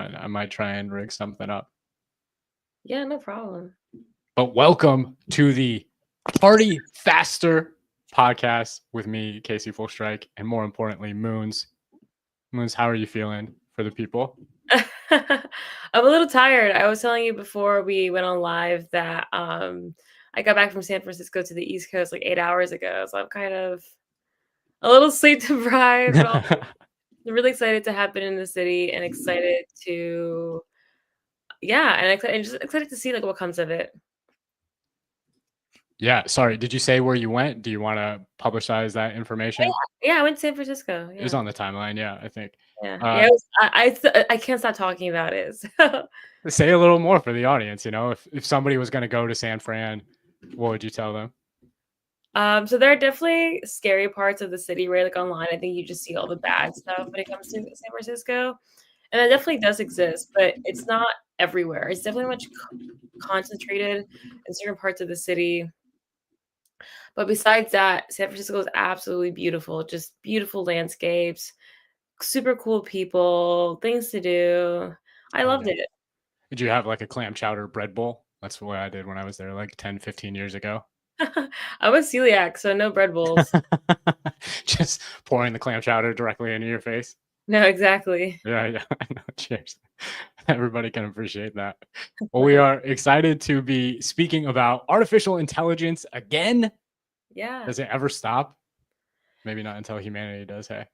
fun. I might try and rig something up. Yeah, no problem. But welcome to the Party Faster podcast with me, Casey Fullstrike, and more importantly, Moons. Moons, how are you feeling for the people? I'm a little tired. I was telling you before we went on live that I got back from San Francisco to the East Coast like 8 hours ago. So I'm kind of a little sleep deprived, but I'm really excited to have been in the city and excited to and just excited to see like what comes of it. Yeah, sorry. Did you say where you went? Do you want to publicize that information? Yeah, I went to San Francisco. It was Yeah. on the timeline. Yeah, I think. Yeah. I can't stop talking about it. So. Say a little more for the audience. You know, if somebody was going to go to San Fran, what would you tell them? So there are definitely scary parts of the city, right? Like online, I think you just see all the bad stuff when it comes to San Francisco, and that definitely does exist, but it's not everywhere. It's definitely much concentrated in certain parts of the city. But besides that, San Francisco is absolutely beautiful. Just beautiful landscapes, super cool people, things to do. I loved it. Did you have like a clam chowder bread bowl? That's what I did when I was there like 10, 15 years ago. I'm a celiac, so no bread bowls. Just pouring the clam chowder directly into your face. No, exactly. Yeah. I know. Cheers. Everybody can appreciate that. Well, we are excited to be speaking about artificial intelligence again. Yeah. Does it ever stop? Maybe not until humanity does, hey?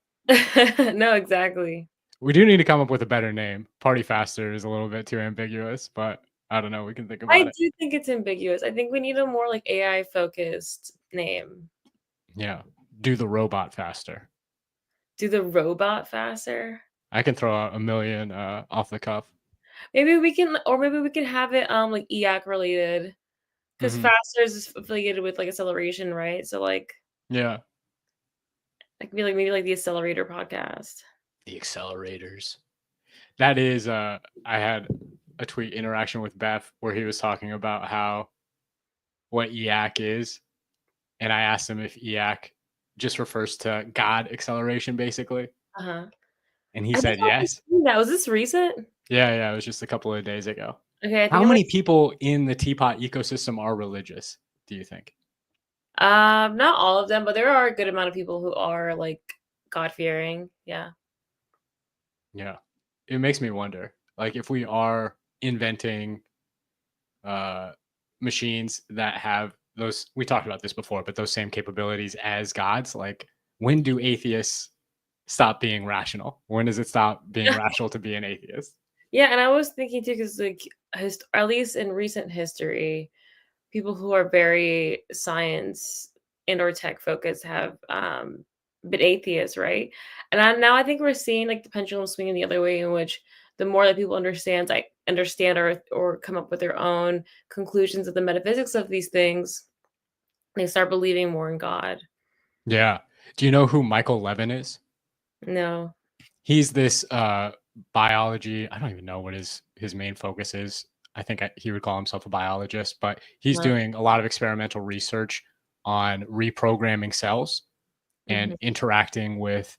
No, exactly. We do need to come up with a better name. Party Faster is a little bit too ambiguous, but I don't know. We can think about it. I do think it's ambiguous. I think we need a more like AI focused name. Yeah. Do the robot faster. Do the robot faster. I can throw out a million off the cuff. Maybe we can have it like EAC related, because faster is affiliated with like acceleration, right? So like yeah, like maybe like the Accelerator podcast. The accelerators. That is, I had a tweet interaction with Beth where he was talking about what EAC is, and I asked him if EAC just refers to God acceleration, basically. And he said yes. Was this recent? Yeah, it was just a couple of days ago. Okay. How many people in the teapot ecosystem are religious, do you think? Not all of them, but there are a good amount of people who are like God-fearing. Yeah. Yeah. It makes me wonder, like, if we are inventing machines that have those, we talked about this before, but those same capabilities as gods, like, when do atheists stop being rational? When does it stop being rational to be an atheist? Yeah, and I was thinking too, because like at least in recent history, people who are very science and or tech focused have been atheists, right? And now I think we're seeing like the pendulum swinging the other way, in which the more that people understand or come up with their own conclusions of the metaphysics of these things, they start believing more in God. Yeah. Do you know who Michael Levin is? No. He's this biology. I don't even know what his main focus is. I think he would call himself a biologist, but he's doing a lot of experimental research on reprogramming cells and interacting with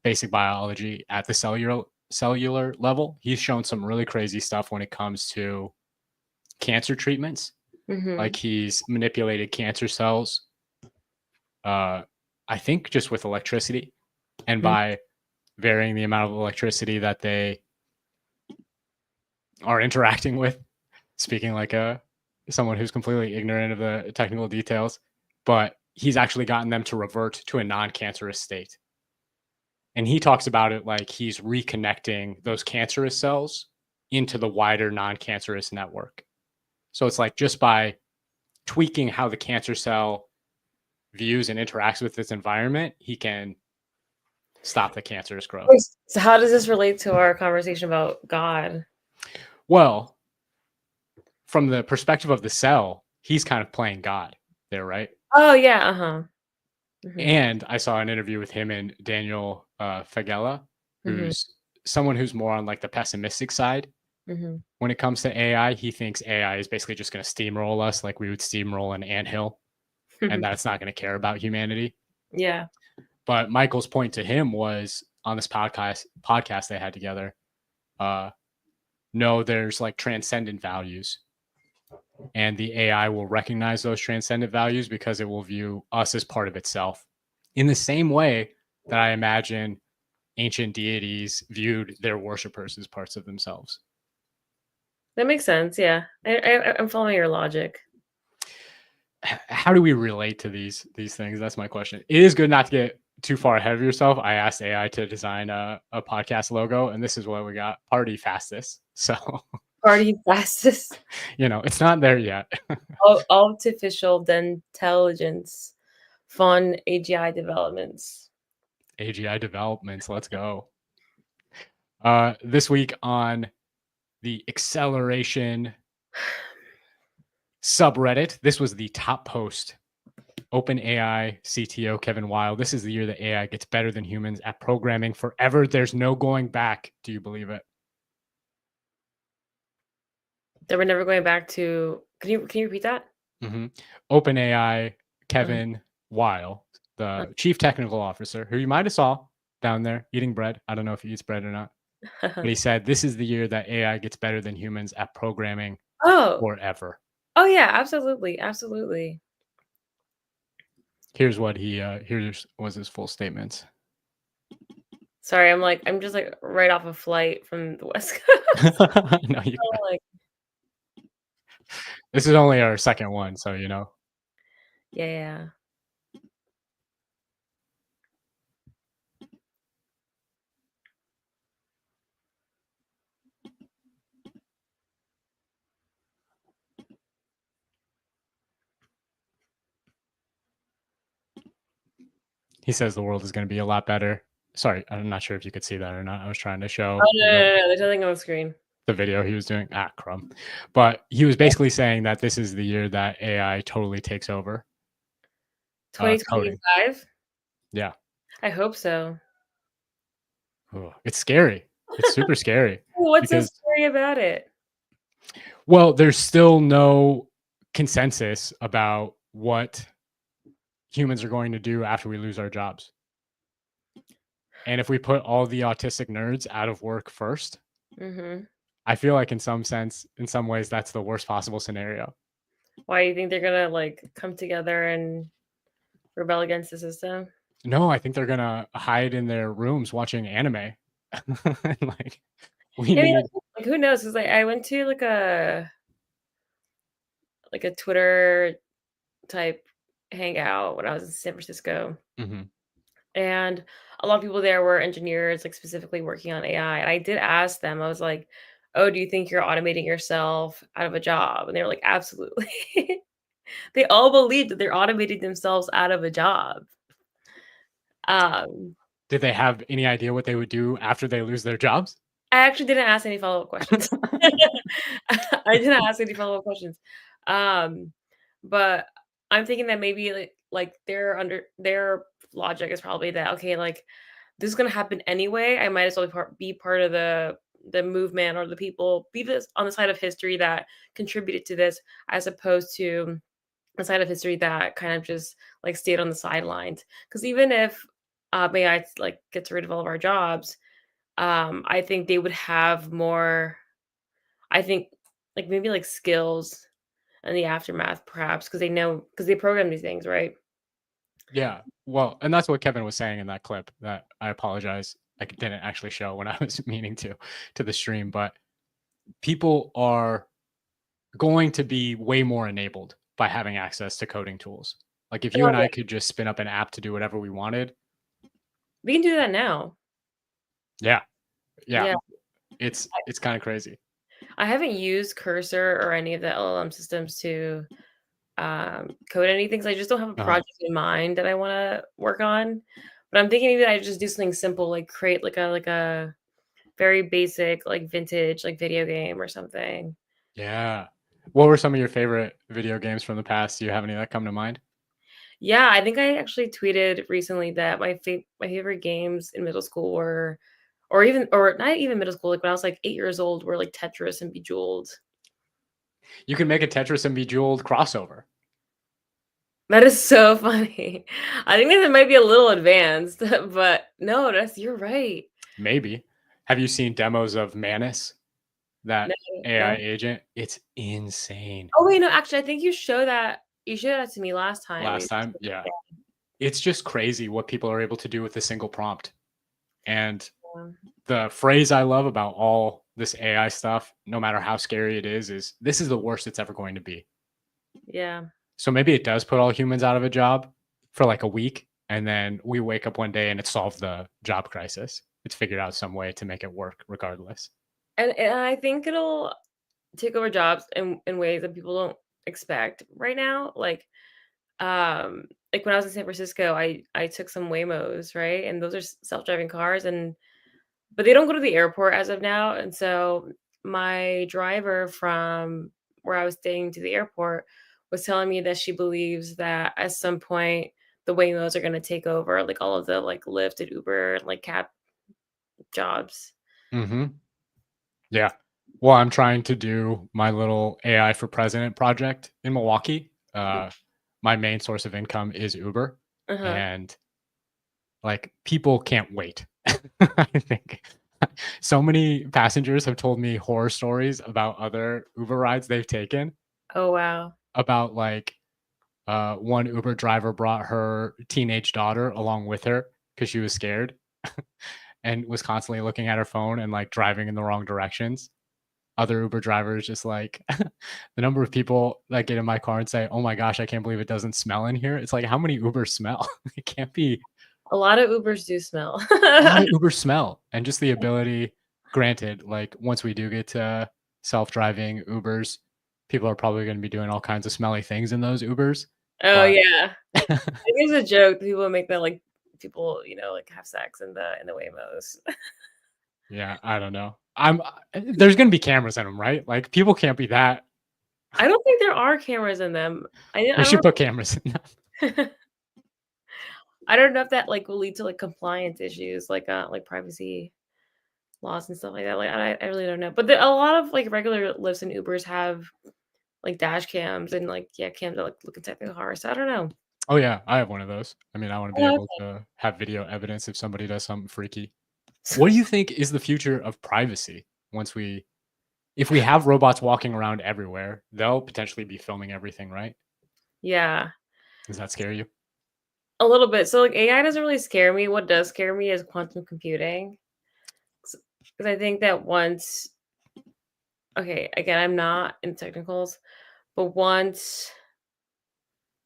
basic biology at the cellular level. He's shown some really crazy stuff when it comes to cancer treatments. Like, he's manipulated cancer cells, I think just with electricity, and by varying the amount of electricity that they are interacting with, speaking like someone who's completely ignorant of the technical details, but he's actually gotten them to revert to a non-cancerous state. And he talks about it like he's reconnecting those cancerous cells into the wider non-cancerous network. So it's like, just by tweaking how the cancer cell views and interacts with its environment, he can stop the cancerous growth. So how does this relate to our conversation about God? Well, from the perspective of the cell, he's kind of playing God there, right? Oh yeah, And I saw an interview with him and Daniel Fagella, who's someone who's more on like the pessimistic side. When it comes to AI, he thinks AI is basically just going to steamroll us like we would steamroll an anthill, and that's not going to care about humanity. Yeah. But Michael's point to him was, on this podcast they had together, know there's like transcendent values, and the AI will recognize those transcendent values because it will view us as part of itself. In the same way that I imagine ancient deities viewed their worshippers as parts of themselves. That makes sense. Yeah, I'm following your logic. How do we relate to these things? That's my question. It is good not to get too far ahead of yourself. I asked AI to design a podcast logo, and this is what we got: party fastest. So Party fastest. it's not there yet. Artificial intelligence, fun AGI developments. AGI developments. Let's go. This week on the acceleration subreddit, this was the top post. OpenAI CTO Kevin Weil. This is the year that AI gets better than humans at programming forever. There's no going back. Do you believe it? That we're never going back to. Can you repeat that? OpenAI Kevin Weil, the chief technical officer, who you might have saw down there eating bread. I don't know if he eats bread or not. But he said this is the year that AI gets better than humans at programming forever. Oh yeah, absolutely, absolutely. Here's what here's was his full statements. Sorry, I'm just like right off a flight from the West Coast. No, this is only our second one, so Yeah. He says the world is going to be a lot better. Sorry, I'm not sure if you could see that or not. I was trying to show. Oh no, there's nothing on the screen. The video he was doing. Crumb. But he was basically saying that this is the year that AI totally takes over. 2025? Yeah. I hope so. Oh, it's scary. It's super scary. What's so scary about it? Well, there's still no consensus about what humans are going to do after we lose our jobs. And if we put all the autistic nerds out of work first, I feel like in some ways, that's the worst possible scenario. Why do you think they're gonna like come together and rebel against the system? No, I think they're gonna hide in their rooms watching anime. Like who knows? Because I went to like a Twitter type hangout when I was in San Francisco, and a lot of people there were engineers, like specifically working on AI. And I did ask them, I was like, "Oh, do you think you're automating yourself out of a job?" And they were like, "Absolutely." They all believed that they're automating themselves out of a job. Did they have any idea what they would do after they lose their jobs? I actually didn't ask any follow-up questions. I didn't ask any follow-up questions. But I'm thinking that maybe like their logic is probably that, okay, like this is gonna happen anyway. I might as well be part of the movement or the people, be this on the side of history that contributed to this, as opposed to a side of history that kind of just like stayed on the sidelines. Because even if AI like gets rid of all of our jobs, I think they would have more, I think, like maybe like skills in the aftermath, perhaps, because they program these things, right? Yeah. Well, and that's what Kevin was saying in that clip that I apologize I didn't actually show when I was meaning to the stream, but people are going to be way more enabled by having access to coding tools. Like if you and I could just spin up an app to do whatever we wanted. We can do that now. Yeah. It's kind of crazy. I haven't used Cursor or any of the LLM systems to code anything, because I just don't have a project in mind that I want to work on. But I'm thinking maybe I just do something simple, like create like a very basic, like vintage, like video game or something. Yeah. What were some of your favorite video games from the past? Do you have any that come to mind? Yeah, I think I actually tweeted recently that my favorite games in middle school were, or not even middle school, like when I was like 8 years old, were like Tetris and Bejeweled. You can make a Tetris and Bejeweled crossover. That is so funny. I think that might be a little advanced, but no, you're right. Maybe. Have you seen demos of Manus, No, that AI no. agent? It's insane. Oh wait, no, actually, I think you showed that to me last time. Last time, yeah. It's just crazy what people are able to do with a single prompt. And Yeah. the phrase I love about all this AI stuff, no matter how scary it is this is the worst it's ever going to be. Yeah. So maybe it does put all humans out of a job for like a week, and then we wake up one day and it solved the job crisis. It's figured out some way to make it work regardless. And I think it'll take over jobs in ways that people don't expect right now. Like when I was in San Francisco, I took some Waymos, right? And those are self-driving cars but they don't go to the airport as of now. And so my driver from where I was staying to the airport was telling me that she believes that at some point the Waymos are going to take over like all of the like Lyft and Uber like cab jobs. Hmm. Yeah. Well, I'm trying to do my little AI for president project in Milwaukee. My main source of income is Uber, Uh-huh. and like people can't wait. I think so many passengers have told me horror stories about other Uber rides they've taken Oh wow. about like one Uber driver brought her teenage daughter along with her because she was scared and was constantly looking at her phone and like driving in the wrong directions. Other Uber drivers just like the number of people that get in my car and say, "Oh my gosh, I can't believe it doesn't smell in here." It's like how many Ubers smell? It can't be A lot of Ubers do smell. a lot of Ubers smell, and just the ability. Granted, like once we do get to self-driving Ubers, people are probably going to be doing all kinds of smelly things in those Ubers. Oh But yeah. I think it's a joke. People make that like people, like have sex in the Waymos. yeah, I don't know. There's going to be cameras in them, right? Like people can't be that. I don't think there are cameras in them. They I should don't put cameras in them. I don't know if that like will lead to like compliance issues, like privacy laws and stuff like that. Like I really don't know. But a lot of like regular Lyfts and Ubers have like dash cams and like yeah, cams that like look inside the car. So I don't know. Oh yeah, I have one of those. I mean, I want to be Oh, able to have video evidence if somebody does something freaky. What do you think is the future of privacy once if we have robots walking around everywhere, they'll potentially be filming everything, right? yeah, Does that scare you? a little bit. So like AI doesn't really scare me. What does scare me is quantum computing. Because I think that once, okay, again, I'm not in technicals, but once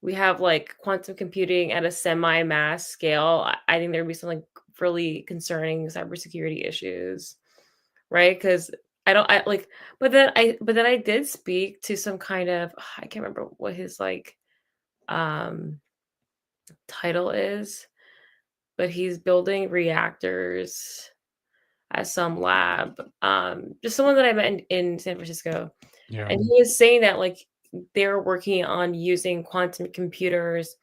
we have like quantum computing at a semi-mass scale, I think there'd be some like really concerning cybersecurity issues, right? Because I don't, I like, but then I did speak to some kind of, I can't remember what his like um title is, but he's building reactors at some lab. Just someone that I met in San Francisco. Yeah. And he was saying that like they're working on using quantum computers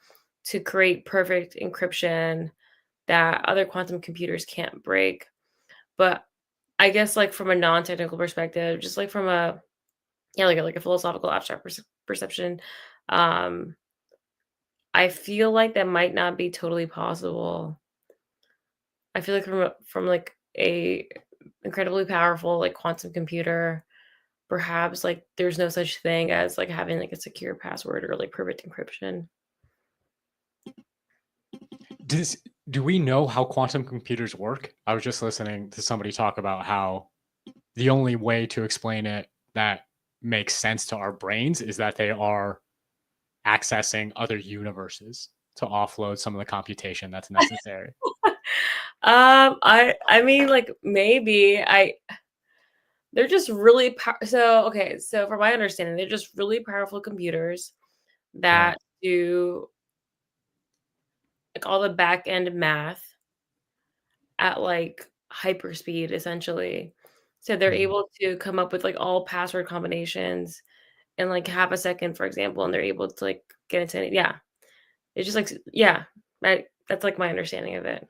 to create perfect encryption that other quantum computers can't break. But I guess like from a non-technical perspective, just like from a yeah, like a philosophical abstract perception, um, I feel like that might not be totally possible. I feel like from like a incredibly powerful like quantum computer, perhaps like there's no such thing as like having like a secure password or like perfect encryption. Does do we know how quantum computers work? I was just listening to somebody talk about how the only way to explain it that makes sense to our brains is that they are accessing other universes to offload some of the computation that's necessary. I mean like maybe I they're just really so okay, so from my understanding, they're just really powerful computers Yeah. that do like all the back end math at like hyperspeed essentially. So they're Mhm. able to come up with like all password combinations in like half a second, for example, and they're able to like get into any, yeah. It's just like yeah, that's like my understanding of it.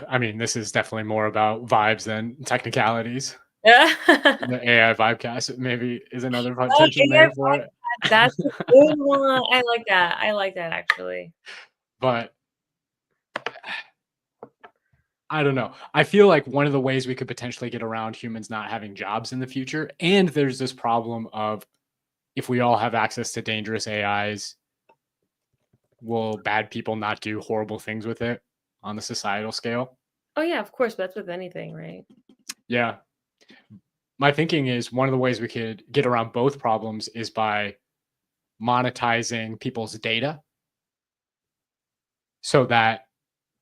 I mean, this is definitely more about vibes than technicalities. Yeah. The AI vibecast maybe is another Oh, potential AI name for it. that's a good one. I like that actually. But I don't know. I feel like one of the ways we could potentially get around humans not having jobs in the future, and there's this problem of if we all have access to dangerous AIs, will bad people not do horrible things with it on the societal scale? Oh yeah, of course, but that's with anything, right? Yeah. My thinking is one of the ways we could get around both problems is by monetizing people's data so that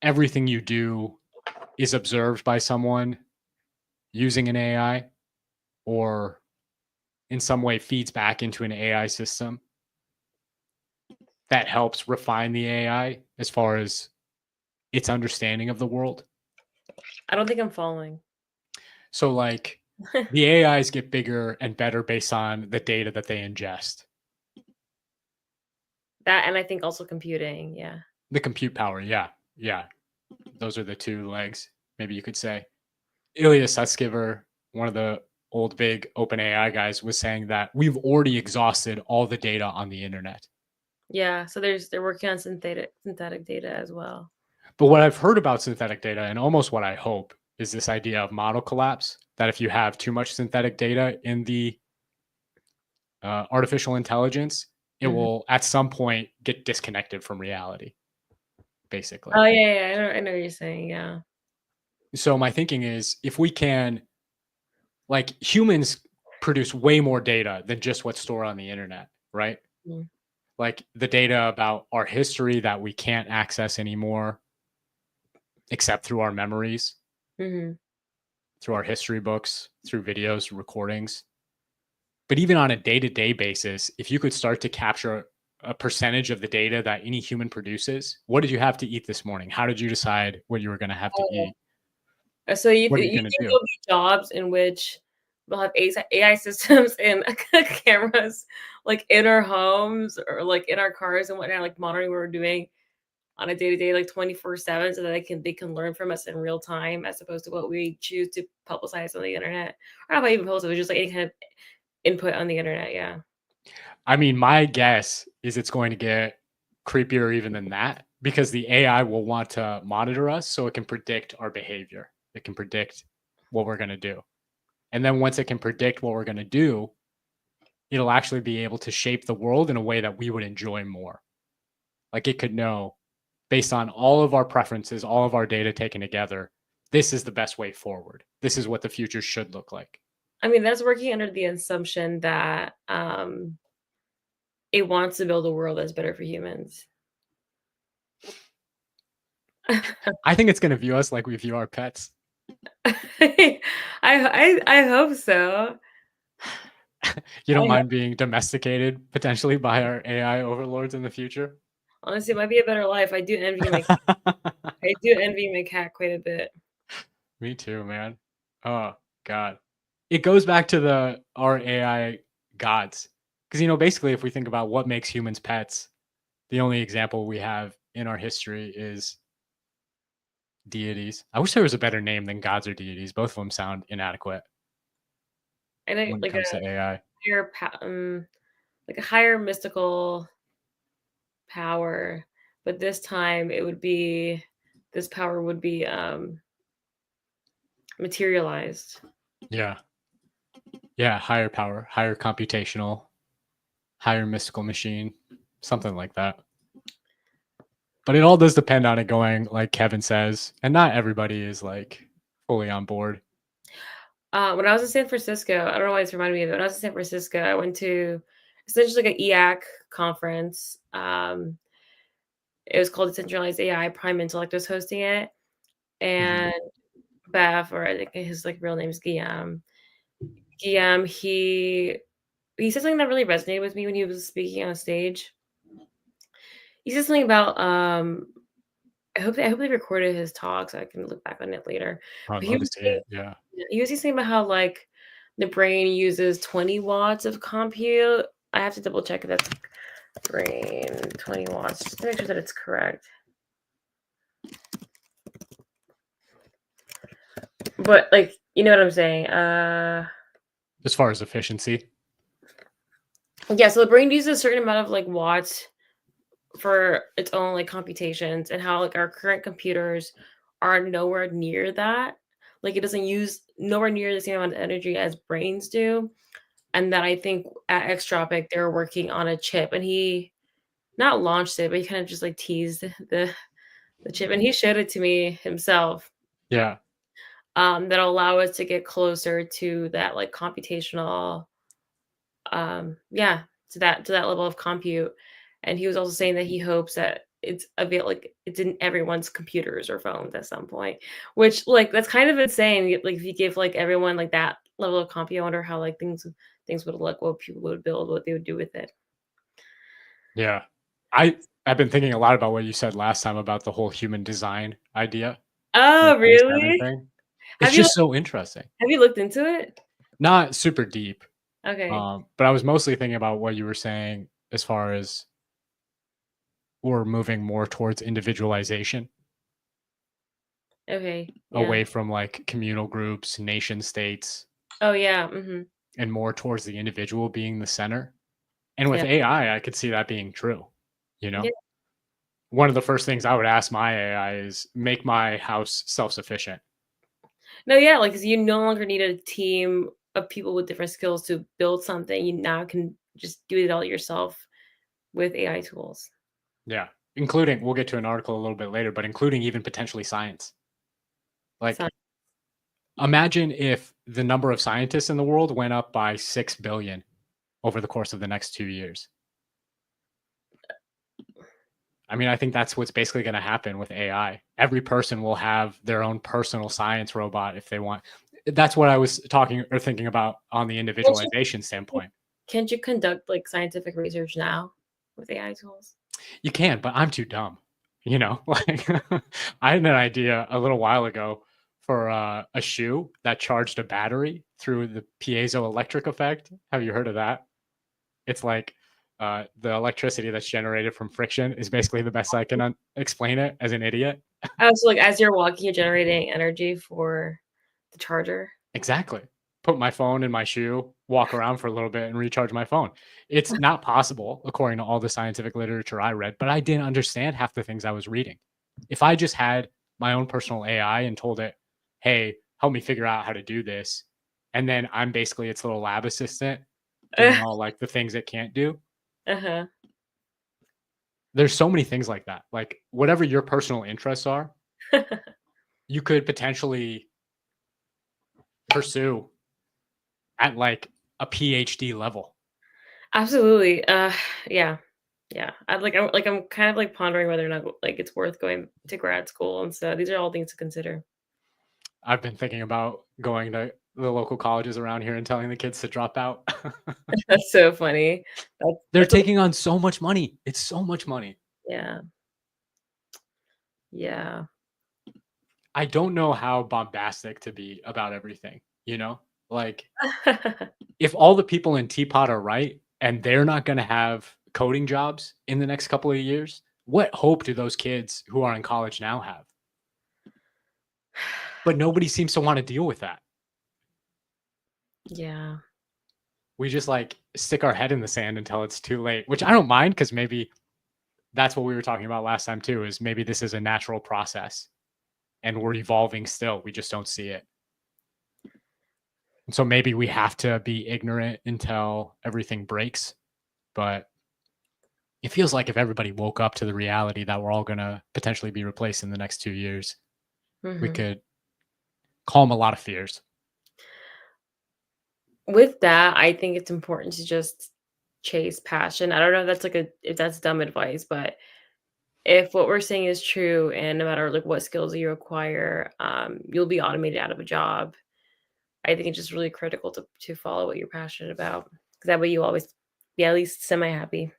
everything you do is observed by someone using an AI or in some way feeds back into an AI system that helps refine the AI as far as its understanding of the world. I don't think I'm following. So, like, the AIs get bigger and better based on the data that they ingest. That and I think also computing, yeah. The compute power, yeah, yeah. Those are the two legs, maybe you could say. Ilya Sutskever, one of the old big OpenAI guys, was saying that we've already exhausted all the data on the internet. Yeah, so they're working on synthetic data as well. But what I've heard about synthetic data and almost what I hope is this idea of model collapse, that if you have too much synthetic data in the artificial intelligence, it Mhm. will at some point get disconnected from reality, basically. Oh, yeah, yeah, I know what you're saying, yeah. So my thinking is if we can, like, humans produce way more data than just what's stored on the internet, right? Mm. Like the data about our history that we can't access anymore except through our memories, Mhm. through our history books, through videos, recordings. But even on a day-to-day basis, if you could start to capture a percentage of the data that any human produces, what did you have to eat this morning? How did you decide what you were going to have to Oh, eat? so you What are you you going to think do? there'll be jobs in which we'll have AI systems and cameras, like, in our homes or, like, in our cars and whatnot, like, monitoring what we're doing on a day-to-day, like, 24/7 so that they can learn from us in real time as opposed to what we choose to publicize on the internet. Or not about even post it, just, like, any kind of input on the internet, yeah. I mean, my guess is it's going to get creepier even than that because the AI will want to monitor us so it can predict our behavior. It can predict what we're going to do. And then once it can predict what we're going to do, it'll actually be able to shape the world in a way that we would enjoy more. Like it could know based on all of our preferences, all of our data taken together, this is the best way forward. This is what the future should look like. I mean, that's working under the assumption that, it wants to build a world that's better for humans. I think it's going to view us like we view our pets. I hope so. You don't I mind being domesticated potentially by our AI overlords in the future? honestly, it might be a better life. I do envy my cat quite a bit. Me too, man. Oh god. It goes back to the our AI gods. Because basically if we think about what makes humans pets, the only example we have in our history is deities. I wish there was a better name than gods or deities. Both of them sound inadequate I know when it comes to AI. higher pa like a higher mystical power, but this time this power would be, materialized. Yeah. Yeah, higher power, higher computational, higher mystical machine, something like that. But it all does depend on it going like Kevin says, and not everybody is like fully on board. When I was in San Francisco, I don't know why it's reminding me of it. When I was in San Francisco, I went to essentially like an EAC conference. It was called Decentralized AI. Prime Intellect was hosting it, Mhm. and Bev, or I think his like real name is Guillaume. Guillaume, he said something that really resonated with me when he was speaking on stage. He said something about I hope they recorded his talk so I can look back on it later. I'd But he love to was see saying it. Yeah. he was saying about how like the brain uses 20 watts of compute. I have to double check if that's brain 20 watts just to make sure that it's correct. But like you know what I'm saying? As far as efficiency. Yeah, so the brain uses a certain amount of like watts for its own like computations and how like our current computers are nowhere near that. Like, it doesn't use nowhere near the same amount of energy as brains do, and that I think at Xtropic, they were working on a chip, and he not launched it, but he kind of just, like, teased the chip, and he showed it to me himself, Yeah. that'll allow us to get closer to that, like, computational, yeah, to that level of compute, and he was also saying that he hopes that it's in everyone's computers or phones at some point, which, like, that's kind of insane, like, if you give, like, everyone, like, that level of compute, I wonder how, like, things would look, what people would build, what they would do with it. Yeah. I've been thinking a lot about what you said last time about the whole human design idea, and Oh, understanding really? thing. It's Have you just so interesting. have you looked into it? Not super deep, Okay, but I was mostly thinking about what you were saying as far as we're moving more towards individualization, okay, yeah. away from, like, communal groups, nation states, Oh, yeah, mhm. and more towards the individual being the center. And with Yeah, AI, I could see that being true, you know? yeah. One of the first things I would ask my AI is, "Make my house self-sufficient." No, yeah, like, 'cause you no longer need a team of people with different skills to build something, you now can just do it all yourself with AI tools. Yeah, including we'll get to an article a little bit later, but including even potentially science. So Like, imagine if the number of scientists in the world went up by 6 billion over the course of the next 2 years. I mean, I think that's what's basically gonna happen with AI. Every person will have their own personal science robot if they want. That's what I was talking or thinking about on the can't individualization you standpoint. can't you conduct, like, scientific research now with AI tools? You can, but I'm too dumb, you know? Like, I had an idea a little while ago for, a shoe that charged a battery through the piezoelectric effect. Have you heard of that? It's like, the electricity that's generated from friction is basically the best I can explain it as an idiot. Oh, so, like, as you're walking, you're generating energy for the charger? Exactly. Put my phone in my shoe, walk around for a little bit, and recharge my phone. It's not possible, according to all the scientific literature I read, but I didn't understand half the things I was reading. If I just had my own personal AI and told it, "Hey, help me figure out how to do this," and then I'm basically its little lab assistant doing all, like, the things it can't do. Uh-huh. There's so many things like that. Like, whatever your personal interests are, you could potentially pursue at, like, a PhD level. Absolutely, yeah, yeah. I'm kind of, like, pondering whether or not, like, it's worth going to grad school, and so these are all things to consider. I've been thinking about going to the local colleges around here and telling the kids to drop out. That's so funny. They're That's a taking on so much money. It's so much money. yeah, yeah. I don't know how bombastic to be about everything, you know? Like, if all the people in Teapot are right and they're not gonna have coding jobs in the next couple of years, what hope do those kids who are in college now have? But nobody seems to wanna deal with that. Yeah. We just, like, stick our head in the sand until it's too late, which I don't mind because maybe that's what we were talking about last time too, is maybe this is a natural process and we're evolving still. We just don't see it. And so maybe we have to be ignorant until everything breaks. But it feels like if everybody woke up to the reality that we're all going to potentially be replaced in the next 2 years, we Mhm. could calm a lot of fears. With that, I think it's important to just chase passion. I don't know if that's, if that's dumb advice, but if what we're saying is true and no matter, like, what skills you acquire, you'll be automated out of a job, I think it's just really critical to follow what you're passionate about, 'cause that way you always be at least semi-happy.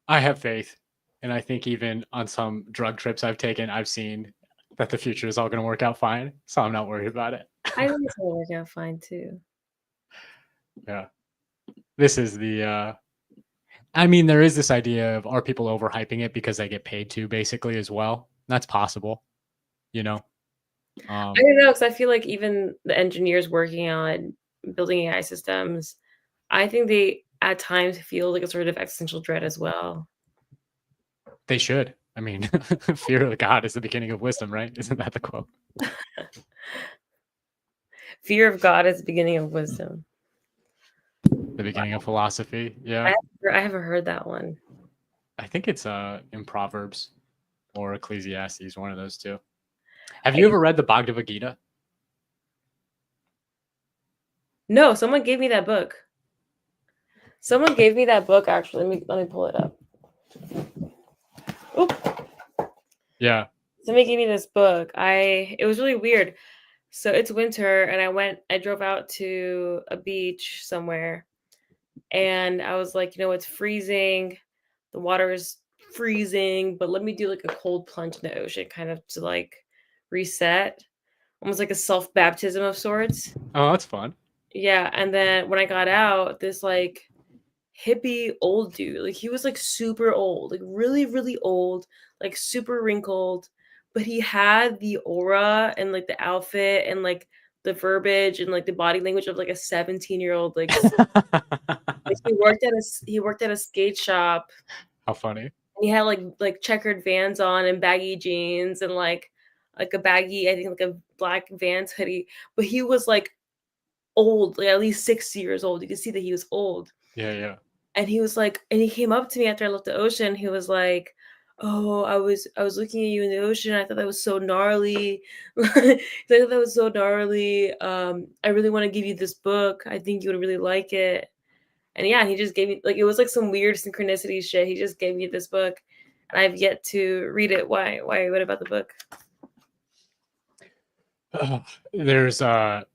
I have faith. And I think even on some drug trips I've taken, I've seen that the future is all going to work out fine. So I'm not worried about it. I think it's gonna work out fine too. Yeah. This is I mean, there is this idea of are people overhyping it because they get paid to basically as well. That's possible, you know? I Um, don't know, 'cause I feel like even the engineers working on building AI systems, I think they at times feel like a sort of existential dread as well. they should. I mean, fear of God is the beginning of wisdom, right? Isn't that the quote? Fear of God is the beginning of wisdom. The beginning of philosophy. Yeah. I haven't heard that one. I think it's in Proverbs or Ecclesiastes, one of those two. Have you ever read the Bhagavad Gita? No, someone gave me that book. Someone gave me that book actually. Let me pull it up. Oop. Yeah. Somebody gave me this book. It was really weird. So it's winter and I drove out to a beach somewhere and I was like, it's freezing. The water is freezing, but let me do like a cold plunge in the ocean kind of to like reset. Almost like a self-baptism of sorts. Oh, that's fun. Yeah, and then when I got out, this like hippie old dude, like he was like super old, like really, really old, like super wrinkled, but he had the aura and like the outfit and like the verbiage and like the body language of like a 17-year-old. Like, like he worked at a skate shop. How funny. He had like checkered Vans on and baggy jeans and like a baggy, I think like a black Vans hoodie. But he was like old, like at least 60 years old. You could see that he was old. Yeah, yeah. And he was like, and he came up to me after I left the ocean. He was like, "Oh, I was looking at you in the ocean. I thought that was so gnarly. I thought that was so gnarly. I really want to give you this book. I think you would really like it." And yeah, he just gave me like it was like some weird synchronicity shit. He just gave me this book, and I've yet to read it. Why? What about the book? There's part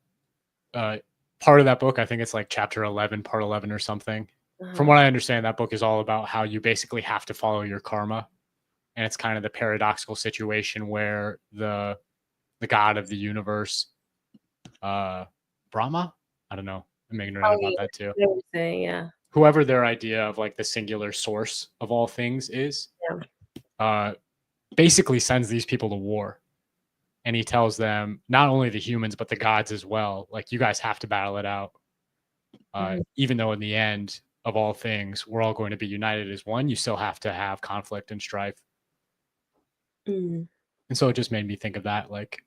of that book. I think it's like chapter 11, part 11 or something. From what I understand, that book is all about how you basically have to follow your karma, and it's kind of the paradoxical situation where the god of the universe, Brahma, I don't know, I'm ignorant about that too. Saying, yeah. Whoever their idea of like the singular source of all things is, basically sends these people to war, and he tells them, not only the humans but the gods as well, like you guys have to battle it out, even though in the end of all things we're all going to be united as one. You still have to have conflict and strife. And so it just made me think of that, like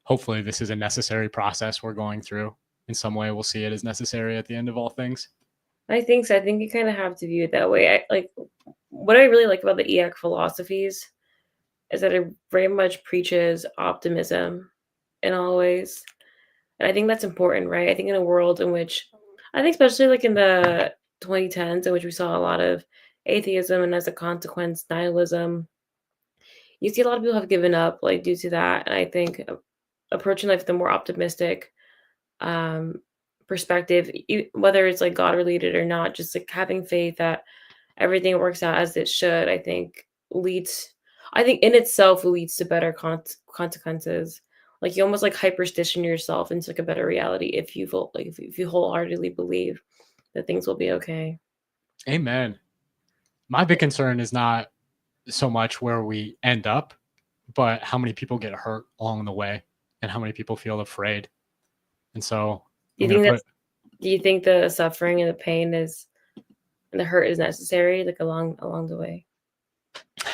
hopefully this is a necessary process we're going through. In some way we'll see it as necessary at the end of all things. I think so. I think you kind of have to view it that way. What I really like about the EAC philosophies is that it very much preaches optimism in all ways. And I think that's important, right? I think in a world in which, I think especially like in the 2010s, in which we saw a lot of atheism and as a consequence, nihilism, you see a lot of people have given up like due to that. And I think approaching life with a more optimistic perspective, whether it's like God related or not, just like having faith that everything works out as it should, I think in itself leads to better consequences. Like you almost like hyperstition yourself into like a better reality if you feel like if you wholeheartedly believe that things will be okay. Amen. My big concern is not so much where we end up, but how many people get hurt along the way and how many people feel afraid. And so do you think the suffering and the pain and the hurt is necessary, like along the way?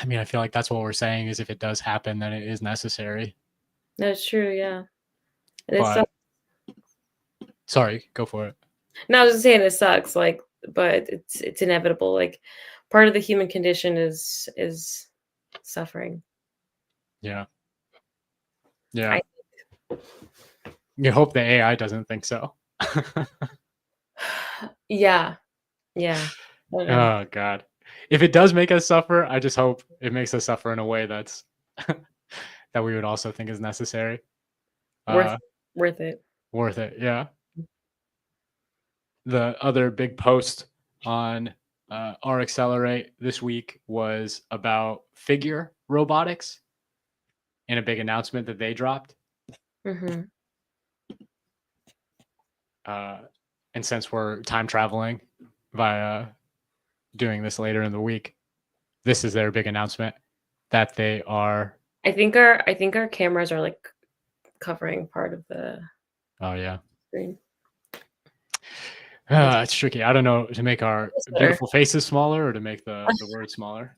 I mean, I feel like that's what we're saying, is if it does happen, then it is necessary. That's true, yeah. And but, sorry, go for it. No, I was just saying it sucks, like, but it's inevitable. Like, part of the human condition is suffering. Yeah. Yeah. You hope the AI doesn't think so. Yeah. Yeah. Oh God. If it does make us suffer, I just hope it makes us suffer in a way that's that we would also think is necessary. Worth it. Worth it, yeah. The other big post on R-Accelerate this week was about Figure Robotics and a big announcement that they dropped. And since we're time traveling via doing this later in the week, this is their big announcement that they are. I think our cameras are like covering part of the. Oh yeah. Screen. It's tricky. I don't know, to make our beautiful faces smaller or to make the words smaller.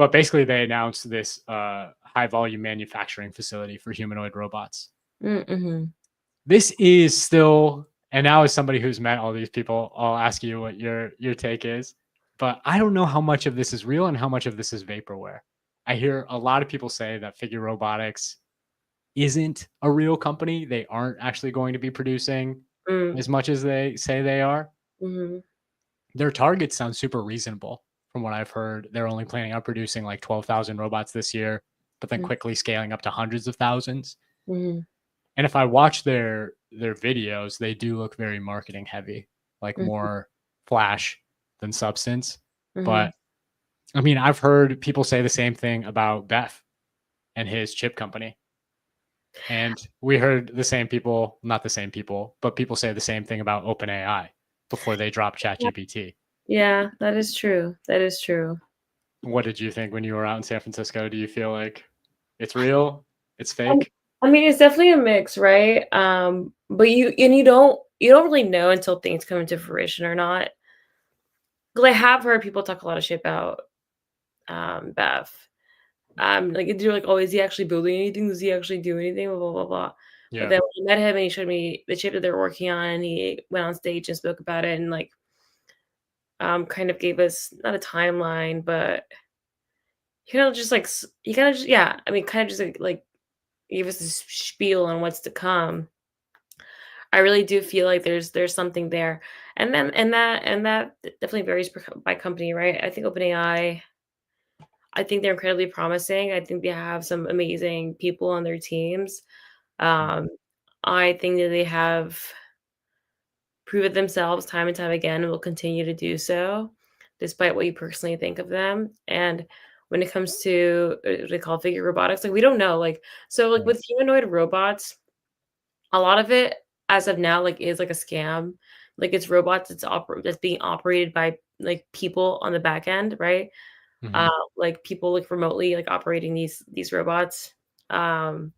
But basically, they announced this high volume manufacturing facility for humanoid robots. Mm-hmm. This is still, and now as somebody who's met all these people, I'll ask you what your take is. But I don't know how much of this is real and how much of this is vaporware. I hear a lot of people say that Figure Robotics isn't a real company. They aren't actually going to be producing as much as they say they are. Mm-hmm. Their targets sound super reasonable from what I've heard. They're only planning on producing like 12,000 robots this year, but then quickly scaling up to hundreds of thousands. Mm-hmm. And if I watch their videos, they do look very marketing heavy, like more flash than substance. But I mean, I've heard people say the same thing about Beth and his chip company. And we heard the same people, not the same people, but people say the same thing about OpenAI before they drop ChatGPT. Yeah, that is true. That is true. What did you think when you were out in San Francisco? Do you feel like it's real? It's fake? I mean, it's definitely a mix, right? But you don't really know until things come into fruition or not. Because I have heard people talk a lot of shit about Beth. Like they're like, oh, is he actually building anything? Does he actually do anything? Blah blah blah blah. But Yeah. then when I met him and he showed me the chip that they're working on, and he went on stage and spoke about it, and like kind of gave us not a timeline, but he kind of just like he kind of just yeah, I mean, kind of just like gave us this spiel on what's to come. I really do feel like there's something there, and then and that definitely varies by company, right? I think OpenAI. I think they're incredibly promising. I think they have some amazing people on their teams. Um, I think that they have proven themselves time and time again and will continue to do so, despite what you personally think of them. And when it comes to what they call figure robotics, like we don't know. Like so, like Yeah. with humanoid robots, a lot of it as of now, like is like a scam. Like it's robots that's being operated by like people on the back end, right? Mhm. Like people like remotely like operating these robots. Um,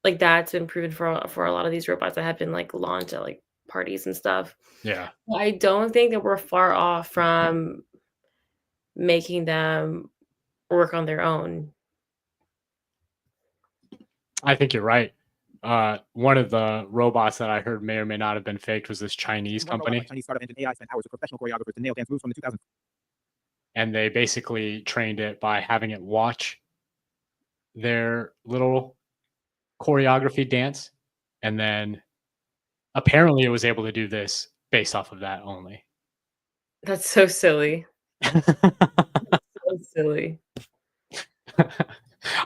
like that's been proven for a lot of these robots that have been like launched at like parties and stuff. Yeah. I don't think that we're far off from making them work on their own. I think you're right. One of the robots that I heard may or may not have been faked was this Chinese One robot by company. Chinese startup engine AI spent hours with professional choreographers to nail dance moves from the 2000s. And they basically trained it by having it watch their little choreography dance. And then apparently it was able to do this based off of that only. That's so silly. So silly.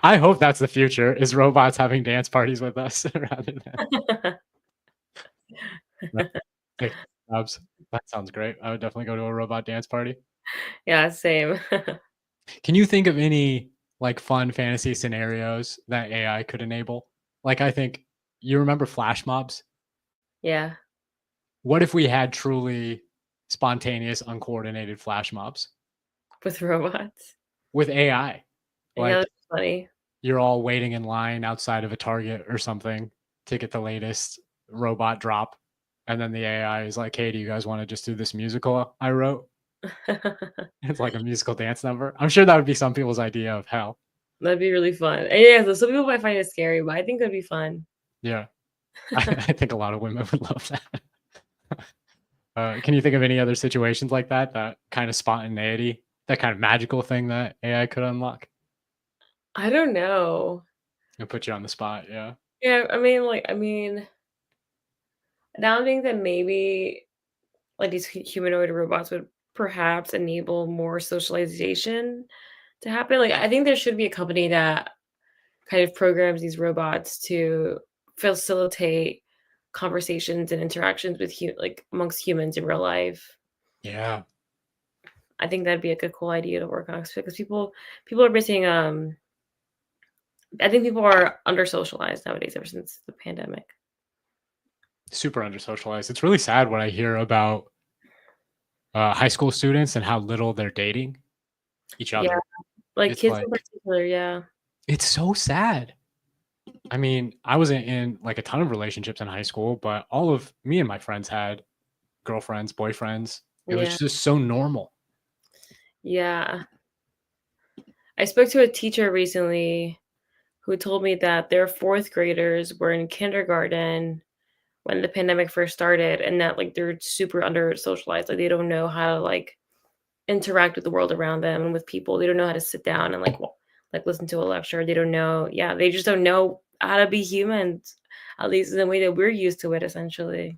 I hope that's the future, is robots having dance parties with us rather than take jobs. That sounds great. I would definitely go to a robot dance party. Yeah, same. Can you think of any like fun fantasy scenarios that AI could enable? Like I think you remember flash mobs? Yeah, What if we had truly spontaneous, uncoordinated flash mobs with robots. with AI? Yeah, Like that's funny. you're all waiting in line outside of a Target or something to get the latest robot drop. And then the AI is like, hey, do you guys want to just do this musical I wrote? It's like a musical dance number. I'm sure that would be some people's idea of hell. That'd be really fun. And yeah, so some people might find it scary, but I think it'd be fun. Yeah. I think a lot of women would love that. Can you think of any other situations like that? That kind of spontaneity, that kind of magical thing that AI could unlock? I don't know. And put you on the spot. Yeah. Yeah, I mean, now I think that maybe like these humanoid robots would perhaps enable more socialization to happen. Like, I think there should be a company that kind of programs these robots to facilitate conversations and interactions with like amongst humans in real life. Yeah. I think that'd be a good cool idea to work on because people are missing I think people are under socialized nowadays ever since the pandemic. Super under socialized. It's really sad when I hear about high school students and how little they're dating each Yeah, other. like It's kids like, in particular, yeah. it's so sad. I mean, I wasn't in like a ton of relationships in high school, but all of me and my friends had girlfriends, boyfriends. It was Yeah. just so normal. Yeah. I spoke to a teacher recently who told me that their fourth graders were in kindergarten when the pandemic first started, and that like they're super under socialized. Like they don't know how to like interact with the world around them and with people. They don't know how to sit down and like listen to a lecture. They don't know. Yeah, they just don't know how to be humans, at least in the way that we're used to it, essentially.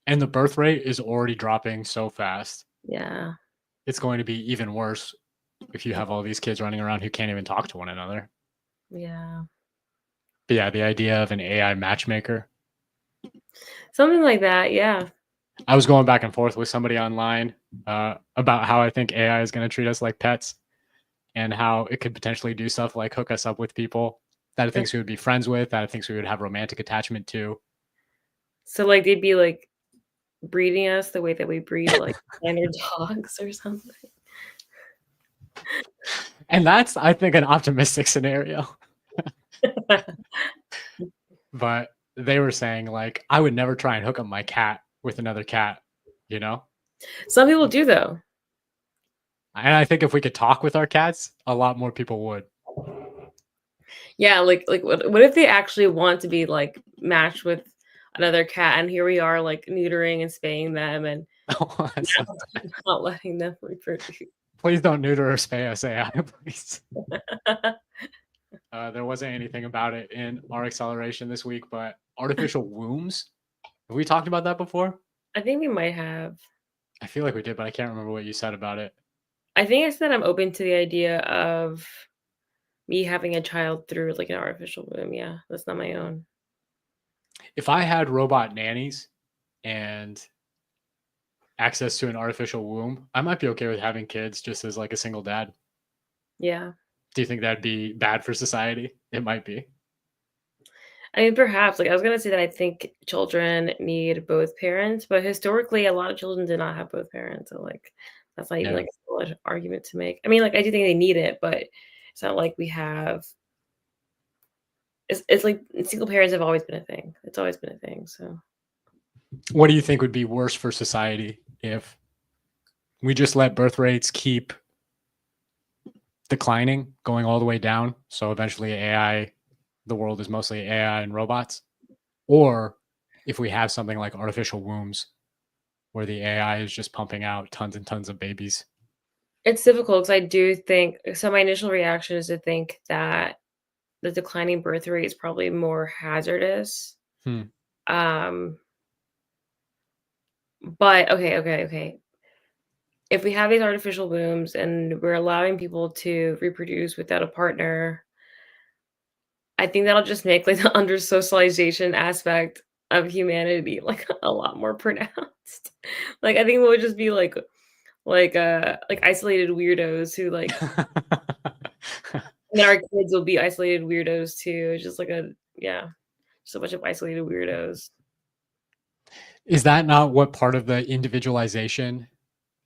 And the birth rate is already dropping so fast. Yeah. It's going to be even worse if you have all these kids running around who can't even talk to one another. Yeah. But yeah, the idea of an AI matchmaker. Something like that. Yeah. I was going back and forth with somebody online about how I think AI is going to treat us like pets and how it could potentially do stuff like hook us up with people that it thinks we would be friends with, that it thinks we would have romantic attachment to. So like they'd be like breeding us the way that we breed like minor dogs or something. And that's, I think, an optimistic scenario. But they were saying, like, I would never try and hook up my cat with another cat, you know? Some people do though. And I think if we could talk with our cats, a lot more people would. Yeah, like what if they actually want to be like matched with another cat, and here we are like neutering and spaying them and not letting them reproduce. Please don't neuter or spay us, AI, please. There wasn't anything about it in our acceleration this week, but artificial wombs. Have we talked about that before? I think we might have. I feel like we did, but I can't remember what you said about it. I think I said I'm open to the idea of me having a child through like an artificial womb. Yeah, that's not my own. If I had robot nannies and access to an artificial womb, I might be okay with having kids just as like a single dad. Yeah. Do you think that'd be bad for society? It might be. I mean, perhaps. Like I was gonna say that I think children need both parents, but historically, a lot of children did not have both parents. So like, that's not even Yeah. like a solid argument to make. I mean, like I do think they need it, but it's not like we have. It's like single parents have always been a thing. It's always been a thing. So What do you think would be worse for society if we just let birth rates keep declining, going all the way down? So eventually AI, the world is mostly AI and robots. Or if we have something like artificial wombs where the AI is just pumping out tons and tons of babies. it's difficult because I do think so. My initial reaction is to think that the declining birth rate is probably more hazardous. Hmm. But okay. If we have these artificial wombs and we're allowing people to reproduce without a partner, I think that'll just make like the under socialization aspect of humanity like a lot more pronounced. Like I think we'll just be like isolated weirdos who like and our kids will be isolated weirdos too. It's just like just a bunch of isolated weirdos. Is that not what part of the individualization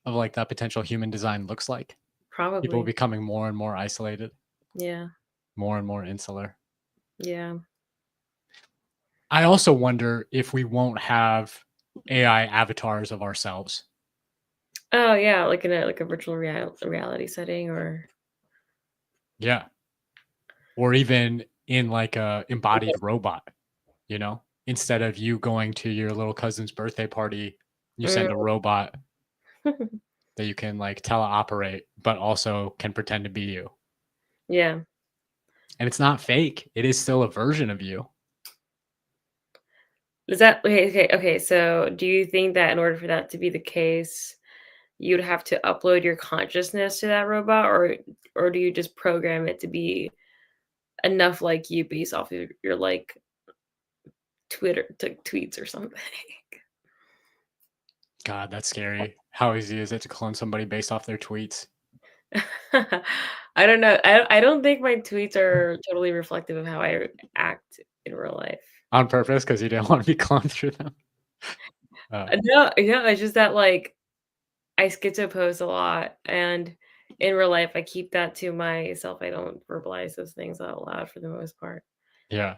of like that potential human design looks like? People Probably. becoming more and more isolated, Yeah. more and more insular. Yeah. I also wonder if we won't have AI avatars of ourselves. Oh yeah, like in a virtual reality setting or Yeah. Or even in like a embodied robot, you know? Instead of you going to your little cousin's birthday party, you send a robot that you can like teleoperate, but also can pretend to be you. Yeah. And it's not fake. It is still a version of you. Is that okay, so do you think that in order for that to be the case, you'd have to upload your consciousness to that robot or do you just program it to be enough like you based off of your like tweets or something? God, that's scary. How easy is it to clone somebody based off their tweets? I don't know. I don't think my tweets are totally reflective of how I act in real life. On purpose because you didn't want to be cloned through them. No, it's just that like I schizo-post a lot, and in real life, I keep that to myself. I don't verbalize those things out loud for the most part. Yeah.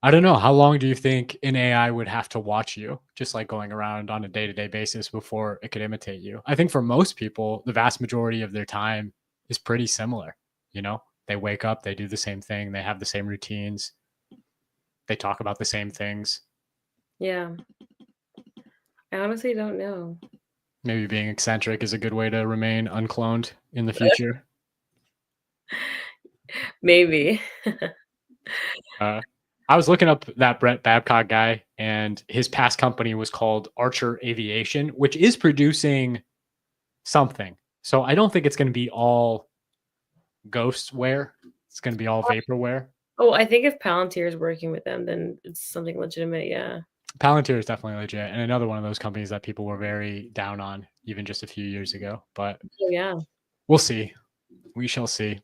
I don't know. How long do you think an AI would have to watch you, just like going around on a day-to-day basis before it could imitate you? I think for most people, the vast majority of their time is pretty similar. You know, they wake up, they do the same thing, they have the same routines, they talk about the same things. Yeah. I honestly don't know. Maybe being eccentric is a good way to remain uncloned in the future. Maybe. I was looking up that Brett Babcock guy, and his past company was called Archer Aviation, which is producing something. So I don't think it's going to be all ghostware. It's going to be all vaporware. Oh, I think if Palantir is working with them, then it's something legitimate. Yeah. Palantir is definitely legit, and another one of those companies that people were very down on even just a few years ago. But Oh, yeah. we'll see. We shall see.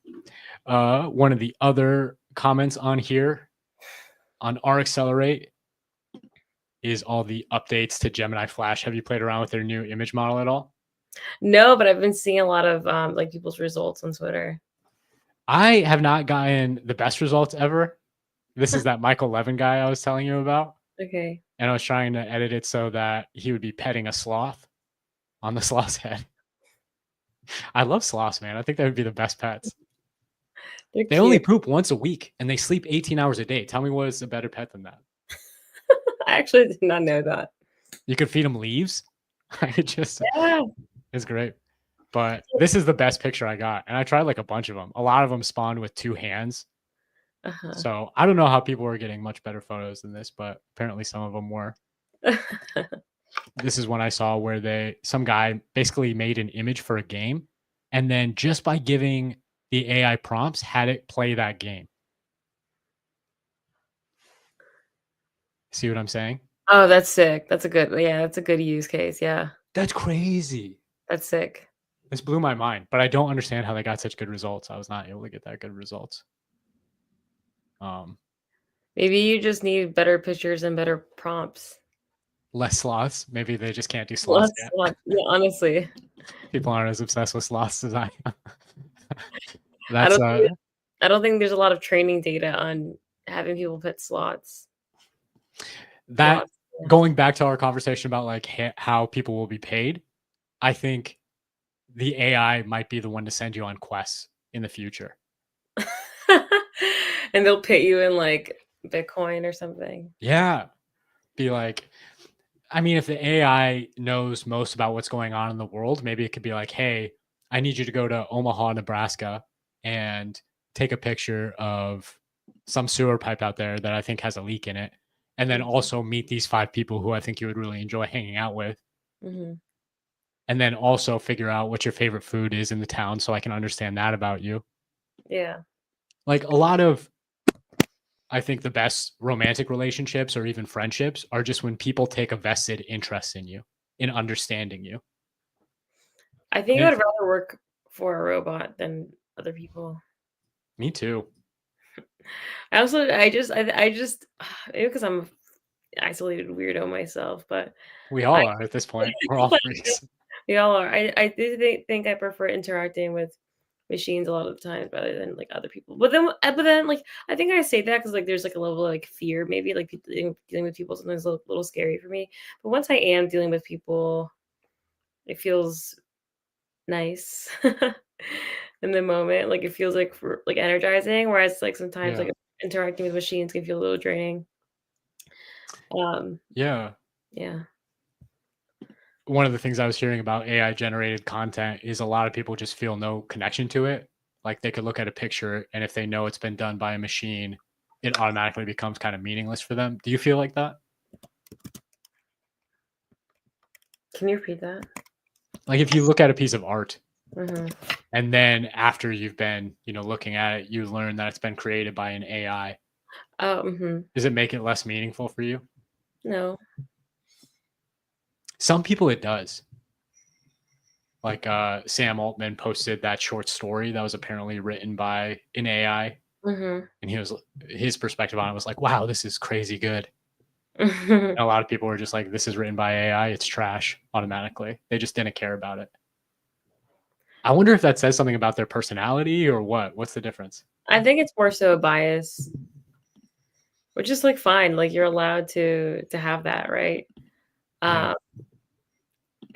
One of the other comments on here on R Accelerate is all the updates to Gemini Flash. Have you played around with their new image model at all? No, but I've been seeing a lot of like people's results on Twitter. I have not gotten the best results ever. This is that Michael Levin guy I was telling you about. Okay. And I was trying to edit it so that he would be petting a sloth on the sloth's head. I love sloths, man. I think that would be the best pets. They're They only cute. poop once a week and they sleep 18 hours a day. Tell me what is a better pet than that? I actually did not know that. You could feed them leaves. Yeah. It's great. But this is the best picture I got. And I tried like a bunch of them. A lot of them spawned with 2 hands. Uh-huh. So I don't know how people were getting much better photos than this, but apparently some of them were. This is one I saw where some guy basically made an image for a game, and then just by giving the AI prompts, had it play that game. See what I'm saying? Oh, that's sick. That's a good use case. Yeah. That's crazy. That's sick. This blew my mind, but I don't understand how they got such good results. I was not able to get that good results. Maybe you just need better pictures and better prompts. Less sloths. Maybe they just can't do sloths yet. Yeah, honestly. People aren't as obsessed with sloths as I am. I don't think there's a lot of training data on having people pet sloths. Going back to our conversation about like how people will be paid, I think the AI might be the one to send you on quests in the future. And they'll pay you in like Bitcoin or something. Yeah. Be like, I mean, if the AI knows most about what's going on in the world, maybe it could be like, hey, I need you to go to Omaha, Nebraska and take a picture of some sewer pipe out there that I think has a leak in it. And then also meet these 5 people who I think you would really enjoy hanging out with. Mm-hmm. And then also figure out what your favorite food is in the town so I can understand that about you. Yeah. Like a lot of, I think the best romantic relationships or even friendships are just when people take a vested interest in you, in understanding you. I think I'd rather work for a robot than other people. Me too. I just maybe because I'm an isolated weirdo myself, but we all are at this point. We're all freaks. We all are. I do think I prefer interacting with machines a lot of the times rather than like other people. But then like I think I say that because like there's like a level of like fear, maybe like dealing with people sometimes a little scary for me. But once I am dealing with people, it feels nice in the moment. Like it feels like energizing. Whereas like sometimes like interacting with machines can feel a little draining. Yeah. One of the things I was hearing about AI generated content is a lot of people just feel no connection to it. Like they could look at a picture and if they know it's been done by a machine, it automatically becomes kind of meaningless for them. Do you feel like that? Can you repeat that? Like if you look at a piece of art mm-hmm. and then after you've been, looking at it, you learn that it's been created by an AI. Mm-hmm. Does it make it less meaningful for you? No. Some people it does. Like Sam Altman posted that short story that was apparently written by an AI. Mm-hmm. And his perspective on it was like, wow, this is crazy good. And a lot of people were just like, this is written by AI. It's trash automatically. They just didn't care about it. I wonder if that says something about their personality or what. What's the difference? I think it's more so a bias, which is like fine. Like you're allowed to have that, right?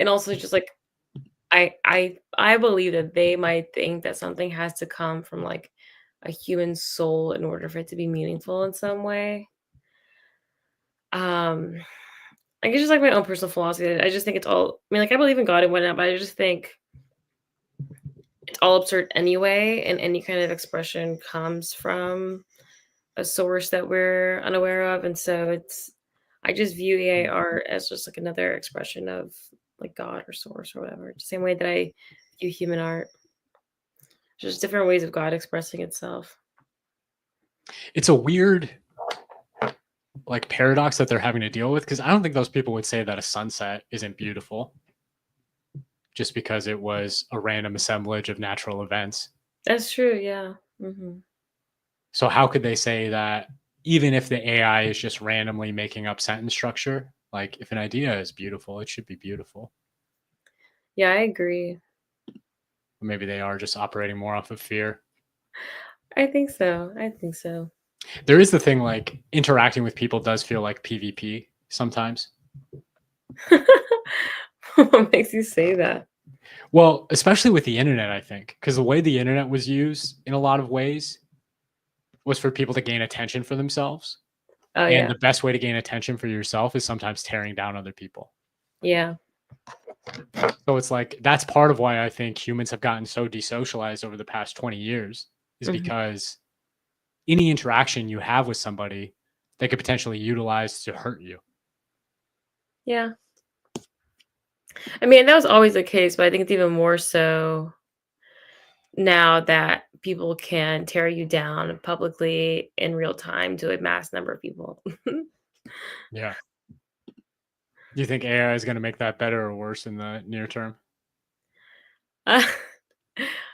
And also just like, I believe that they might think that something has to come from like a human soul in order for it to be meaningful in some way. Um, I guess just like my own personal philosophy. I just think it's all. I mean, like I believe in God and whatnot, but I just think it's all absurd anyway, and any kind of expression comes from a source that we're unaware of, and so it's. I just view AI art as just like another expression of like God or source or whatever. The same way that I view human art. Just different ways of God expressing itself. It's a weird like paradox that they're having to deal with because I don't think those people would say that a sunset isn't beautiful just because it was a random assemblage of natural events. That's true, yeah. Mhm. So how could they say that even if the AI is just randomly making up sentence structure, like if an idea is beautiful, it should be beautiful. Yeah, I agree. Or maybe they are just operating more off of fear. I think so. I think so. There is the thing like interacting with people does feel like PvP sometimes. What makes you say that? Well, especially with the internet, I think, because the way the internet was used in a lot of ways was for people to gain attention for themselves. Oh, And yeah. the best way to gain attention for yourself is sometimes tearing down other people. Yeah. So it's like that's part of why I think humans have gotten so desocialized over the past 20 years is Mhm. because any interaction you have with somebody, they could potentially utilize to hurt you. Yeah. I mean, that was always the case, but I think it's even more so now that people can tear you down publicly in real time to a mass number of people. Yeah. Do you think AI is going to make that better or worse in the near term? I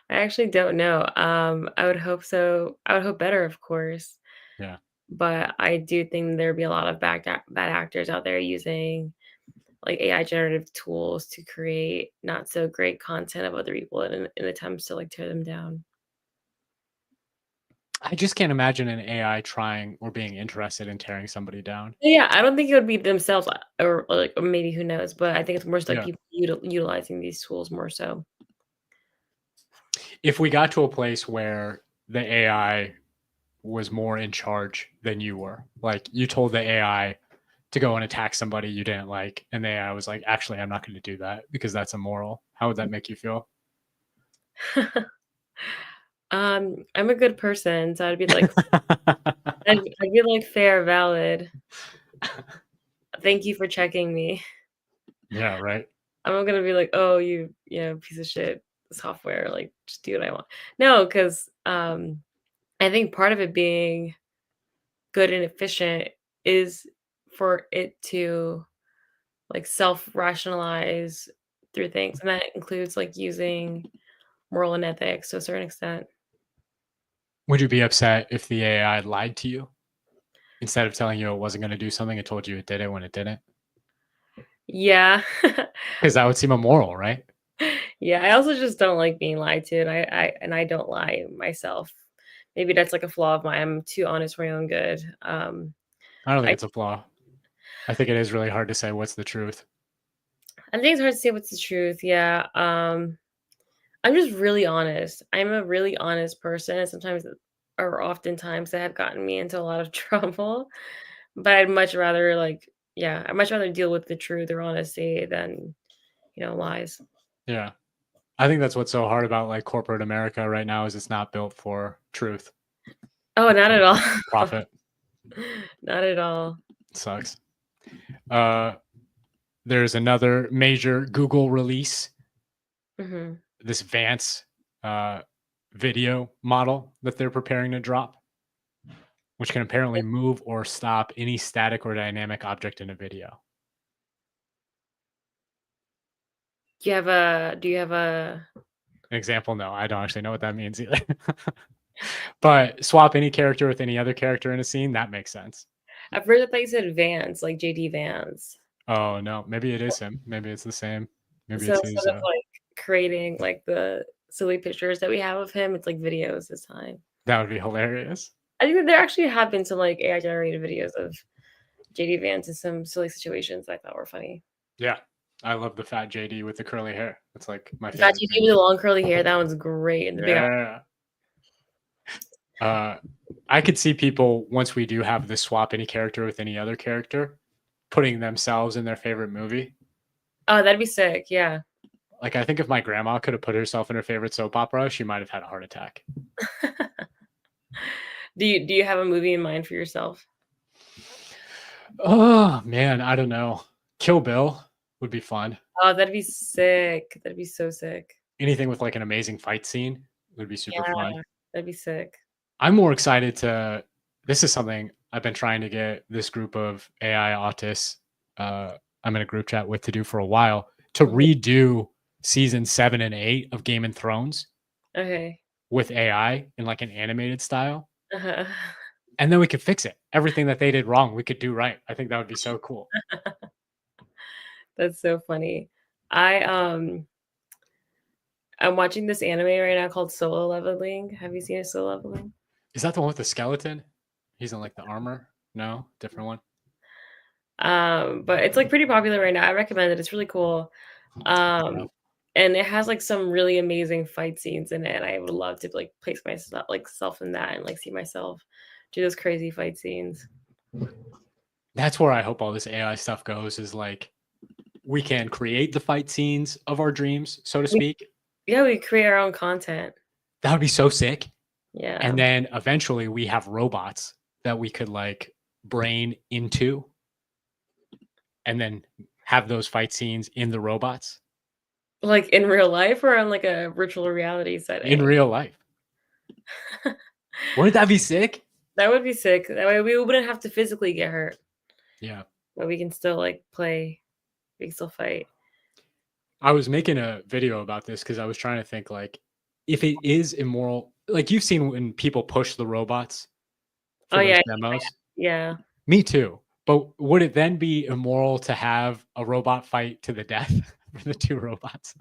actually don't know. I would hope so. I would hope better, of course. Yeah. But I do think there'd be a lot of bad actors out there using like AI generative tools to create not so great content of other people in attempts to like tear them down. I just can't imagine an AI trying or being interested in tearing somebody down. Yeah, I don't think it would be themselves, or like, or maybe who knows, but I think it's more so like Yeah. people utilizing these tools more so. If we got to a place where the AI was more in charge than you were, like you told the AI to go and attack somebody you didn't like, and the AI was like, actually, I'm not going to do that because that's immoral. How would that make you feel? I'm a good person, so I'd be like fair, valid. Thank you for checking me. Yeah, right. I'm not gonna be like, oh, you know, piece of shit software, like just do what I want. No, because I think part of it being good and efficient is for it to like self-rationalize through things, and that includes like using moral and ethics to a certain extent. Would you be upset if the AI lied to you instead of telling you it wasn't going to do something? It told you it did it when it didn't, Yeah. because that would seem immoral, right? Yeah, I also just don't like being lied to, and I don't lie myself. Maybe that's like a flaw of mine. I'm too honest for my own good. I don't think I it's a flaw. I think it is really hard to say what's the truth. I think it's hard to say what's the truth. Yeah. I'm just really honest. I'm a really honest person, and sometimes or oftentimes that have gotten me into a lot of trouble. But I'd much rather like, yeah, I'd much rather deal with the truth or honesty than, lies. Yeah. I think that's what's so hard about like corporate America right now is it's not built for truth. Oh, not at all. Profit Not at all. sucks. There's another major Google release, Hmm. this Vance video model that they're preparing to drop, which can apparently move or stop any static or dynamic object in a video. Do you have a An example? No, I don't actually know what that means either. But swap any character with any other character in a scene, that makes sense. I've heard that they said Vans, like JD Vans. Oh no, maybe it is him. Maybe it's the same. Maybe So it's his. instead of like creating like the silly pictures that we have of him, it's like videos this time. That would be hilarious. I think that there actually have been some like AI generated videos of JD Vance in some silly situations I thought were funny. Yeah, I love the fat JD with the curly hair. That's like my Got favorite you thing. with the long curly hair. That one's great. And the big eye. Yeah. I could see people, once we do have this swap any character with any other character, putting themselves in their favorite movie. Oh, that'd be sick. Yeah. Like, I think if my grandma could have put herself in her favorite soap opera, she might have had a heart attack. Do you have a movie in mind for yourself? Oh man, I don't know. Kill Bill would be fun. Oh, that'd be sick. That'd be so sick. Anything with like an amazing fight scene would be super fun. Yeah, that'd be sick. I'm more excited to. This is something I've been trying to get this group of AI autists I'm in a group chat with to do for a while, to redo season 7 and 8 of Game of Thrones Okay. with AI in like an animated style. Uh-huh. And then we could fix it. Everything that they did wrong, we could do right. I think that would be so cool. That's so funny. I'm watching this anime right now called Solo Leveling. Have you seen a Solo Leveling? Is that the one with the skeleton? He's in like the armor? No, different one. But it's like pretty popular right now. I recommend it. It's really cool. And it has like some really amazing fight scenes in it. And I would love to like place myself like self in that and like see myself do those crazy fight scenes. That's where I hope all this AI stuff goes, is like we can create the fight scenes of our dreams, so to speak. Yeah, we create our own content. That would be so sick. Yeah. And then eventually we have robots that we could like brain into and then have those fight scenes in the robots. Like in real life or on like a virtual reality setting? In real life. Wouldn't that be sick? That would be sick. That way we wouldn't have to physically get hurt. Yeah. But we can still like play. We can still fight. I was making a video about this because I was trying to think like, if it is immoral, like you've seen when people push the robots for those demos. Yeah. Me too. But would it then be immoral to have a robot fight to the death for the two robots?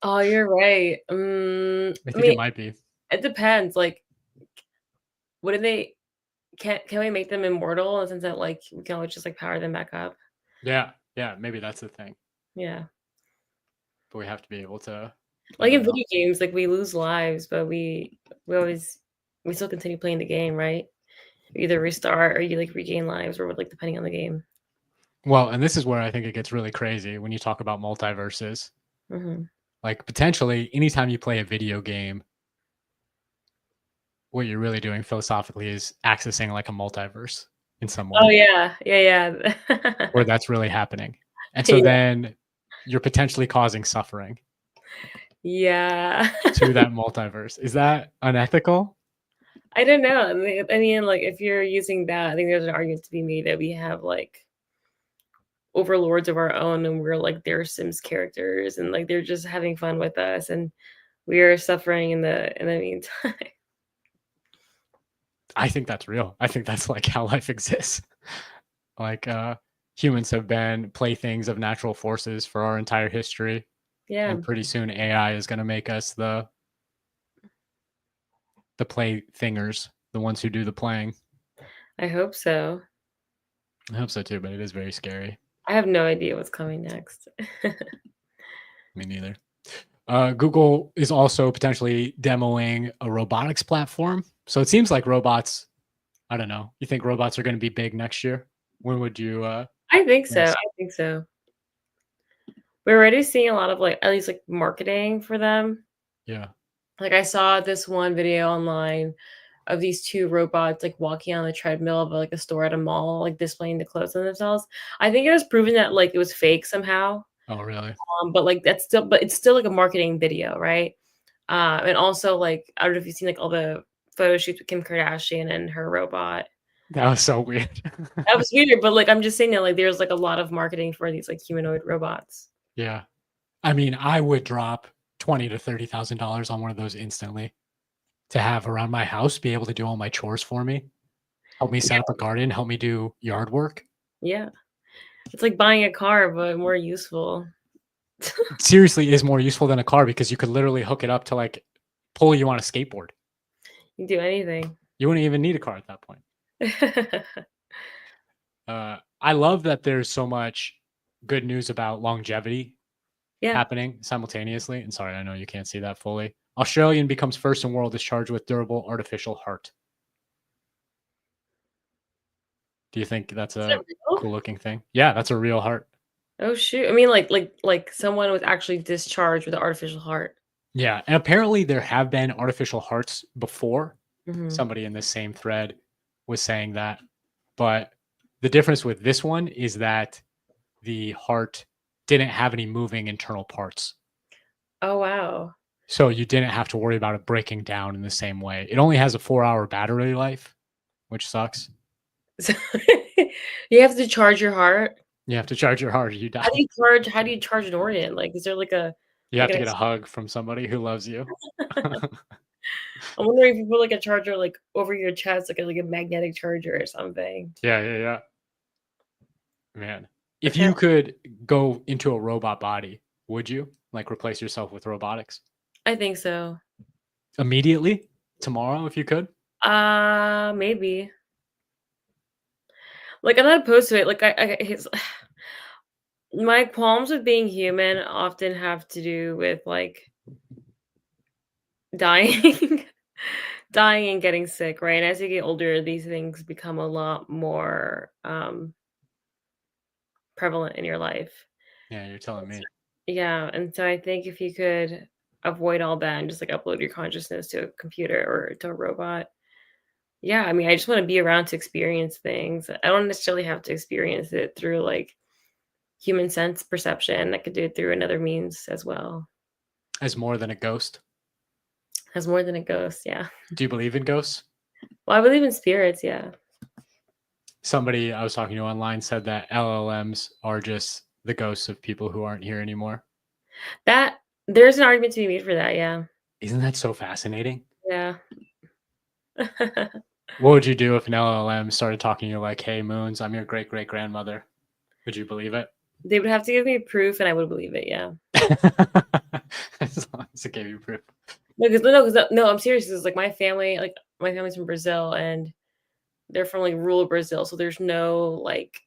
Oh, you're right. I think it might be. It depends. Like, wouldn't they? Can we make them immortal in the sense that like we can always just like power them back up? Yeah, maybe that's the thing. Yeah. But we have to be able to. Like in video games, like we lose lives, but we still continue playing the game, right? You either restart or you like regain lives, or like depending on the game. Well, and this is where I think it gets really crazy when you talk about multiverses. Mm-hmm. Like potentially, anytime you play a video game, what you're really doing philosophically is accessing like a multiverse in some way. Oh yeah. Where that's really happening. And so then you're potentially causing suffering. Yeah. To that multiverse. Is that unethical? I don't know. I mean, like if you're using that, I think there's an argument to be made that we have like overlords of our own and we're like their Sims characters and like they're just having fun with us and we are suffering in the meantime. I think that's real. I think that's like how life exists. Like humans have been playthings of natural forces for our entire history. Yeah. And pretty soon AI is going to make us the playthingers, the ones who do the playing. I hope so. I hope so too, but it is very scary. I have no idea what's coming next. Me neither. Google is also potentially demoing a robotics platform. So it seems like robots, I don't know. You think robots are going to be big next year? When would you? I think so. I think so. We're already seeing a lot of like, at least like marketing for them. Yeah. Like I saw this one video online of these two robots like walking on the treadmill of like a store at a mall, like displaying the clothes on themselves. I think it was proven that like it was fake somehow. Oh, really? But like it's still like a marketing video, right? And also like I don't know if you've seen like all the photo shoots with Kim Kardashian and her robot. That was so weird. That was weird, but like I'm just saying that like there's like a lot of marketing for these like humanoid robots. Yeah, I mean, I would drop $20,000 to $30,000 on one of those instantly to have around my house, be able to do all my chores for me, help me set up a garden, help me do yard work. Yeah, it's like buying a car, but more useful. Seriously, is more useful than a car because you could literally hook it up to like pull you on a skateboard. You can do anything. You wouldn't even need a car at that point. I love that there's so much good news about longevity Yeah. happening simultaneously. And sorry, I know you can't see that fully. Australian becomes first in world discharged with durable artificial heart. Do you think that's Is a that real? cool looking thing? Yeah, that's a real heart. Oh shoot. I mean like someone was actually discharged with an artificial heart. Yeah, and apparently there have been artificial hearts before. Mhm. Somebody in this same thread was saying that, but the difference with this one is that the heart didn't have any moving internal parts. Oh wow. So you didn't have to worry about it breaking down in the same way. It only has a 4-hour battery life, which sucks. So you have to charge your heart? You have to charge your heart or you die. How do you charge an organ? Like, is there like a You like have to an get a ex hug from somebody who loves you. I'm wondering if you put like a charger like over your chest, like a magnetic charger or something. Yeah. Man, if Okay. you could go into a robot body, would you like replace yourself with robotics I think so. immediately tomorrow if you could? Maybe. Like, I'm not opposed to it. Like, my qualms with being human often have to do with like dying, dying and getting sick, right? And as you get older, these things become a lot more prevalent in your life. Yeah, you're telling me. Yeah, and so I think if you could avoid all that and just like upload your consciousness to a computer or to a robot, yeah, I mean, I just want to be around to experience things. I don't necessarily have to experience it through like human sense perception. I could do it through another means as well. As more than a ghost. As more than a ghost, yeah. Do you believe in ghosts? Well, I believe in spirits, yeah. Somebody I was talking to online said that LLMs are just the ghosts of people who aren't here anymore. That there's an argument to be made for that, yeah. Isn't that so fascinating? Yeah. What would you do if an LLM started talking to you like, "Hey, Moons, I'm your great great grandmother"? Would you believe it? They would have to give me proof and I would believe it, yeah. As long as it gave you proof. No, I'm serious. Because like my family's from Brazil and they're from like rural Brazil, so there's no like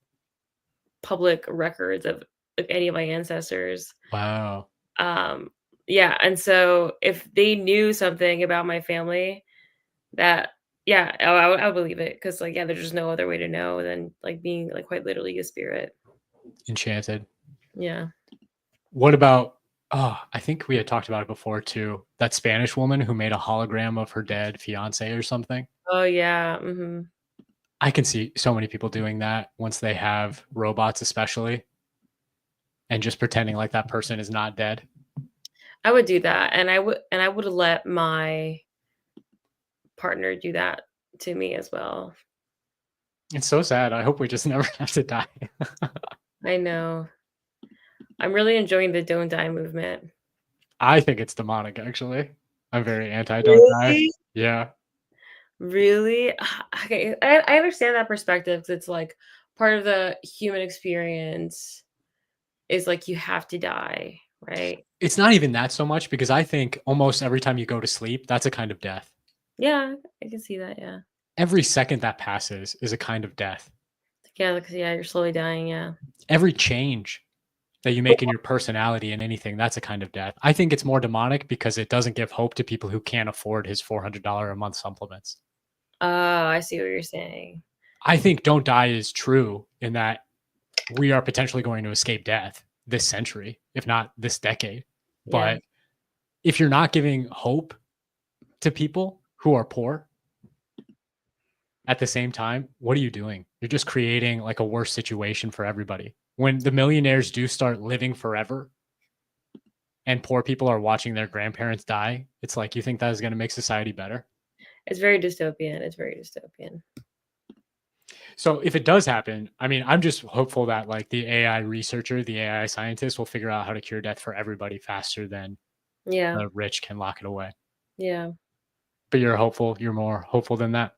public records of any of my ancestors. Wow. Um, yeah, and so if they knew something about my family that yeah, I would believe it because like yeah, there's just no other way to know than like being like quite literally a spirit. Enchanted. Yeah. What about I think we had talked about it before too. That Spanish woman who made a hologram of her dead fiance or something. Oh yeah. Hmm. I can see so many people doing that once they have robots, especially, and just pretending like that person is not dead. I would do that, and I would let my partner do that to me as well. It's so sad. I hope we just never have to die. I know. I'm really enjoying the don't die movement. I think it's demonic, actually. I'm very anti don't die. Really? Yeah. Really? Okay, I understand that perspective 'cause it's like part of the human experience is like you have to die, right? It's not even that so much because I think almost every time you go to sleep, that's a kind of death. Yeah, I can see that, yeah. Every second that passes is a kind of death. Yeah, because yeah, you're slowly dying, yeah. Every change that you make in your personality and anything, that's a kind of death. I think it's more demonic because it doesn't give hope to people who can't afford his $400 a month supplements. Oh, I see what you're saying. I think don't die is true in that we are potentially going to escape death this century, if not this decade. Yeah. But if you're not giving hope to people who are poor at the same time, what are you doing? You're just creating like a worse situation for everybody. When the millionaires do start living forever and poor people are watching their grandparents die, it's like you think that is going to make society better. It's very dystopian. It's very dystopian. So if it does happen, I mean, I'm just hopeful that like the AI researcher, the AI scientist will figure out how to cure death for everybody faster than Yeah. the rich can lock it away. Yeah. But you're hopeful. You're more hopeful than that.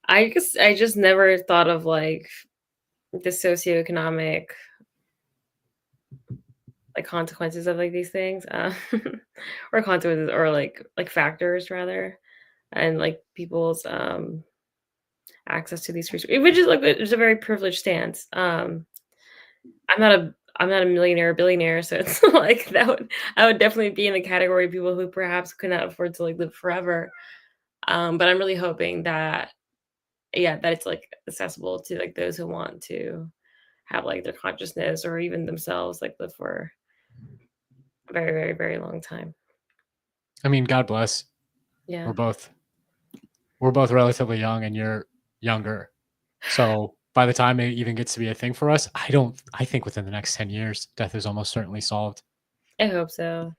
I guess I just never thought of like the socioeconomic like consequences of like these things, or consequences or like factors rather, and like people's access to these resources, which is like it's a very privileged stance. I'm not a millionaire or billionaire, so it's like I would definitely be in the category of people who perhaps could not afford to like live forever. But I'm really hoping that yeah, that it's like accessible to like those who want to have like their consciousness or even themselves like live for a very, very, very long time. I mean, God bless. Yeah. We're both relatively young, and you're younger. So by the time it even gets to be a thing for us, I think within the next 10 years, death is almost certainly solved. I hope so.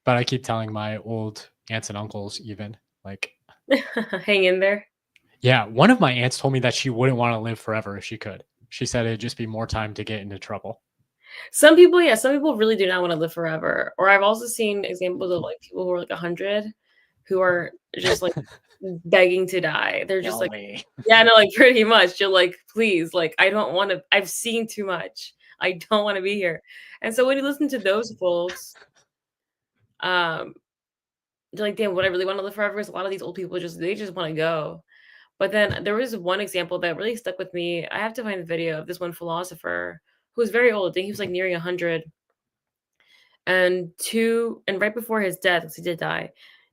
But I keep telling my old aunts and uncles, even like, Hang in there. yeah, one of my aunts told me that she wouldn't want to live forever if she could. She said it'd just be more time to get into trouble. Some people, yeah, some people really do not want to live forever. Or I've also seen examples of like people who are like 100 who are just like begging to die. They're just like, yeah, no, like pretty much. You're like, please, like, I don't want to, I've seen too much. I don't want to be here. And so when you listen to those folks, you're like, damn, would I really want to live forever? Because a lot of these old people they just want to go. But then there was one example that really stuck with me. I have to find the video of this one philosopher who was very old. I think he was like nearing 100. And right before his death, because he did die,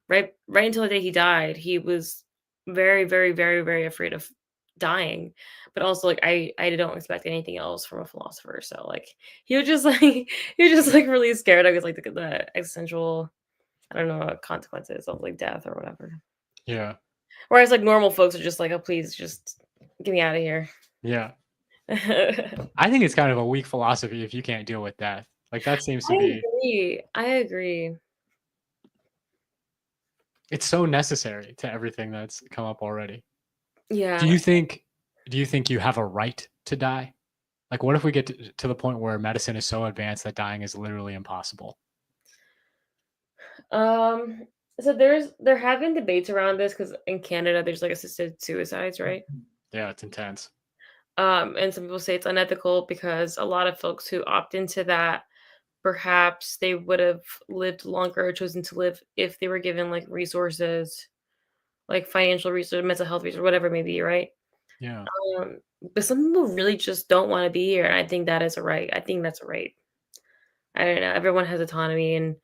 right until the day he died, he was very, very, very, very afraid of dying. But also like I don't expect anything else from a philosopher. So like he was just like he was just like really scared of like the existential, I don't know, consequences of like death or whatever. Yeah. Whereas like normal folks are just like, oh please just get me out of here. Yeah. I think it's kind of a weak philosophy if you can't deal with death. Like that seems to be. I agree. It's so necessary to everything that's come up already. Yeah. Do you think you have a right to die? Like what if we get to the point where medicine is so advanced that dying is literally impossible? So there have been debates around this because in Canada there's like assisted suicides, right? Yeah, it's intense. And some people say it's unethical because a lot of folks who opt into that, perhaps they would have lived longer or chosen to live if they were given like resources, like financial resources, mental health resources, whatever it may be, right? Yeah. But some people really just don't want to be here, and I think that is a right. I think that's a right. I don't know. Everyone has autonomy, and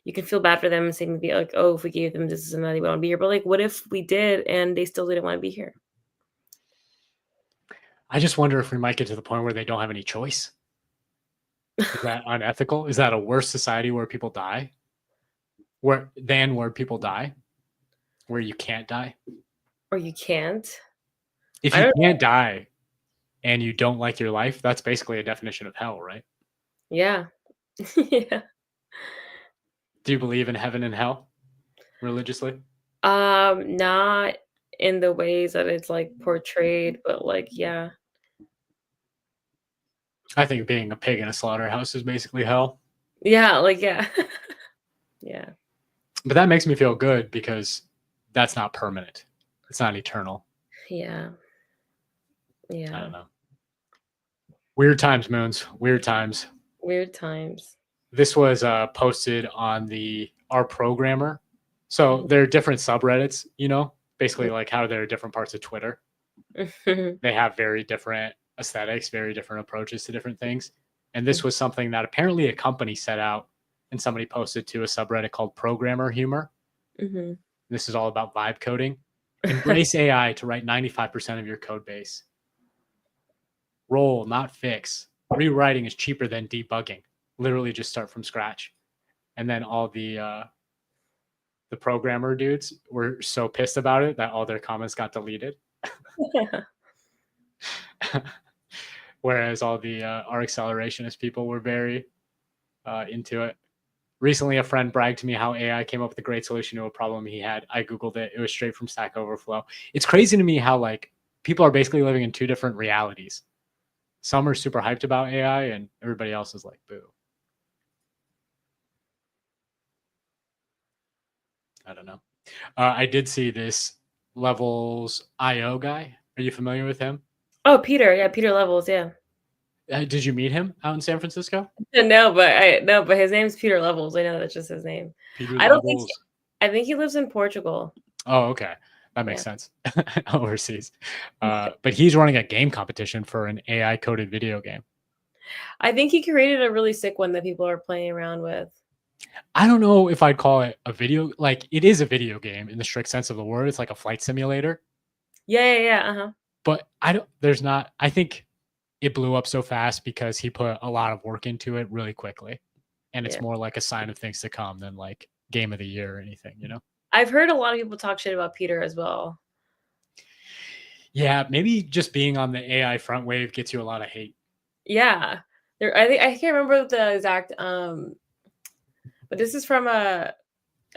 you can feel bad for them and say maybe like, oh, if we gave them this and that, they want to be here. But like, what if we did and they still didn't want to be here? I just wonder if we might get to the point where they don't have any choice. Is that unethical? Is that a worse society where people die? Where people die? Where you can't die? Or you can't? If you can't die and you don't like your life, that's basically a definition of hell, right? Yeah. Yeah. Do you believe in heaven and hell religiously? Not in the ways that it's like portrayed, but like, yeah. I think being a pig in a slaughterhouse is basically hell. Yeah, like, yeah. Yeah. But that makes me feel good because that's not permanent. It's not eternal. Yeah. Yeah. I don't know. Weird times, Moons. Weird times. Weird times. This was posted on our programmer. So there are different subreddits, basically like how there are different parts of Twitter. They have very different aesthetics, very different approaches to different things. And this was something that apparently a company set out and somebody posted to a subreddit called Programmer Humor. Mm-hmm. This is all about vibe coding. Embrace AI to write 95% of your code base. Roll, not fix. Rewriting is cheaper than debugging. Literally just start from scratch. And then all the programmer dudes were so pissed about it that all their comments got deleted. Whereas all the our accelerationist people were very into it. Recently, a friend bragged to me how AI came up with a great solution to a problem he had. I Googled it. It was straight from Stack Overflow. It's crazy to me how like people are basically living in two different realities. Some are super hyped about AI and everybody else is like, boo. I don't know. I did see this Levels.io guy. Are you familiar with him? Oh, Peter. Yeah, Peter Levels. Yeah. Did you meet him out in San Francisco? No, but his name's Peter Levels. I know that's just his name. I think he lives in Portugal. Oh, okay. That makes sense. Overseas. But he's running a game competition for an AI coded video game. I think he created a really sick one that people are playing around with. I don't know if I'd call it a video, like it is a video game in the strict sense of the word. It's like a flight simulator, Yeah. Uh-huh. but I don't. There's not. I think it blew up so fast because he put a lot of work into it really quickly, and it's Yeah. more like a sign of things to come than like game of the year or anything. You know? I've heard a lot of people talk shit about Peter as well. Yeah, maybe just being on the AI front wave gets you a lot of hate. Yeah. I think I can't remember the exact but this is from a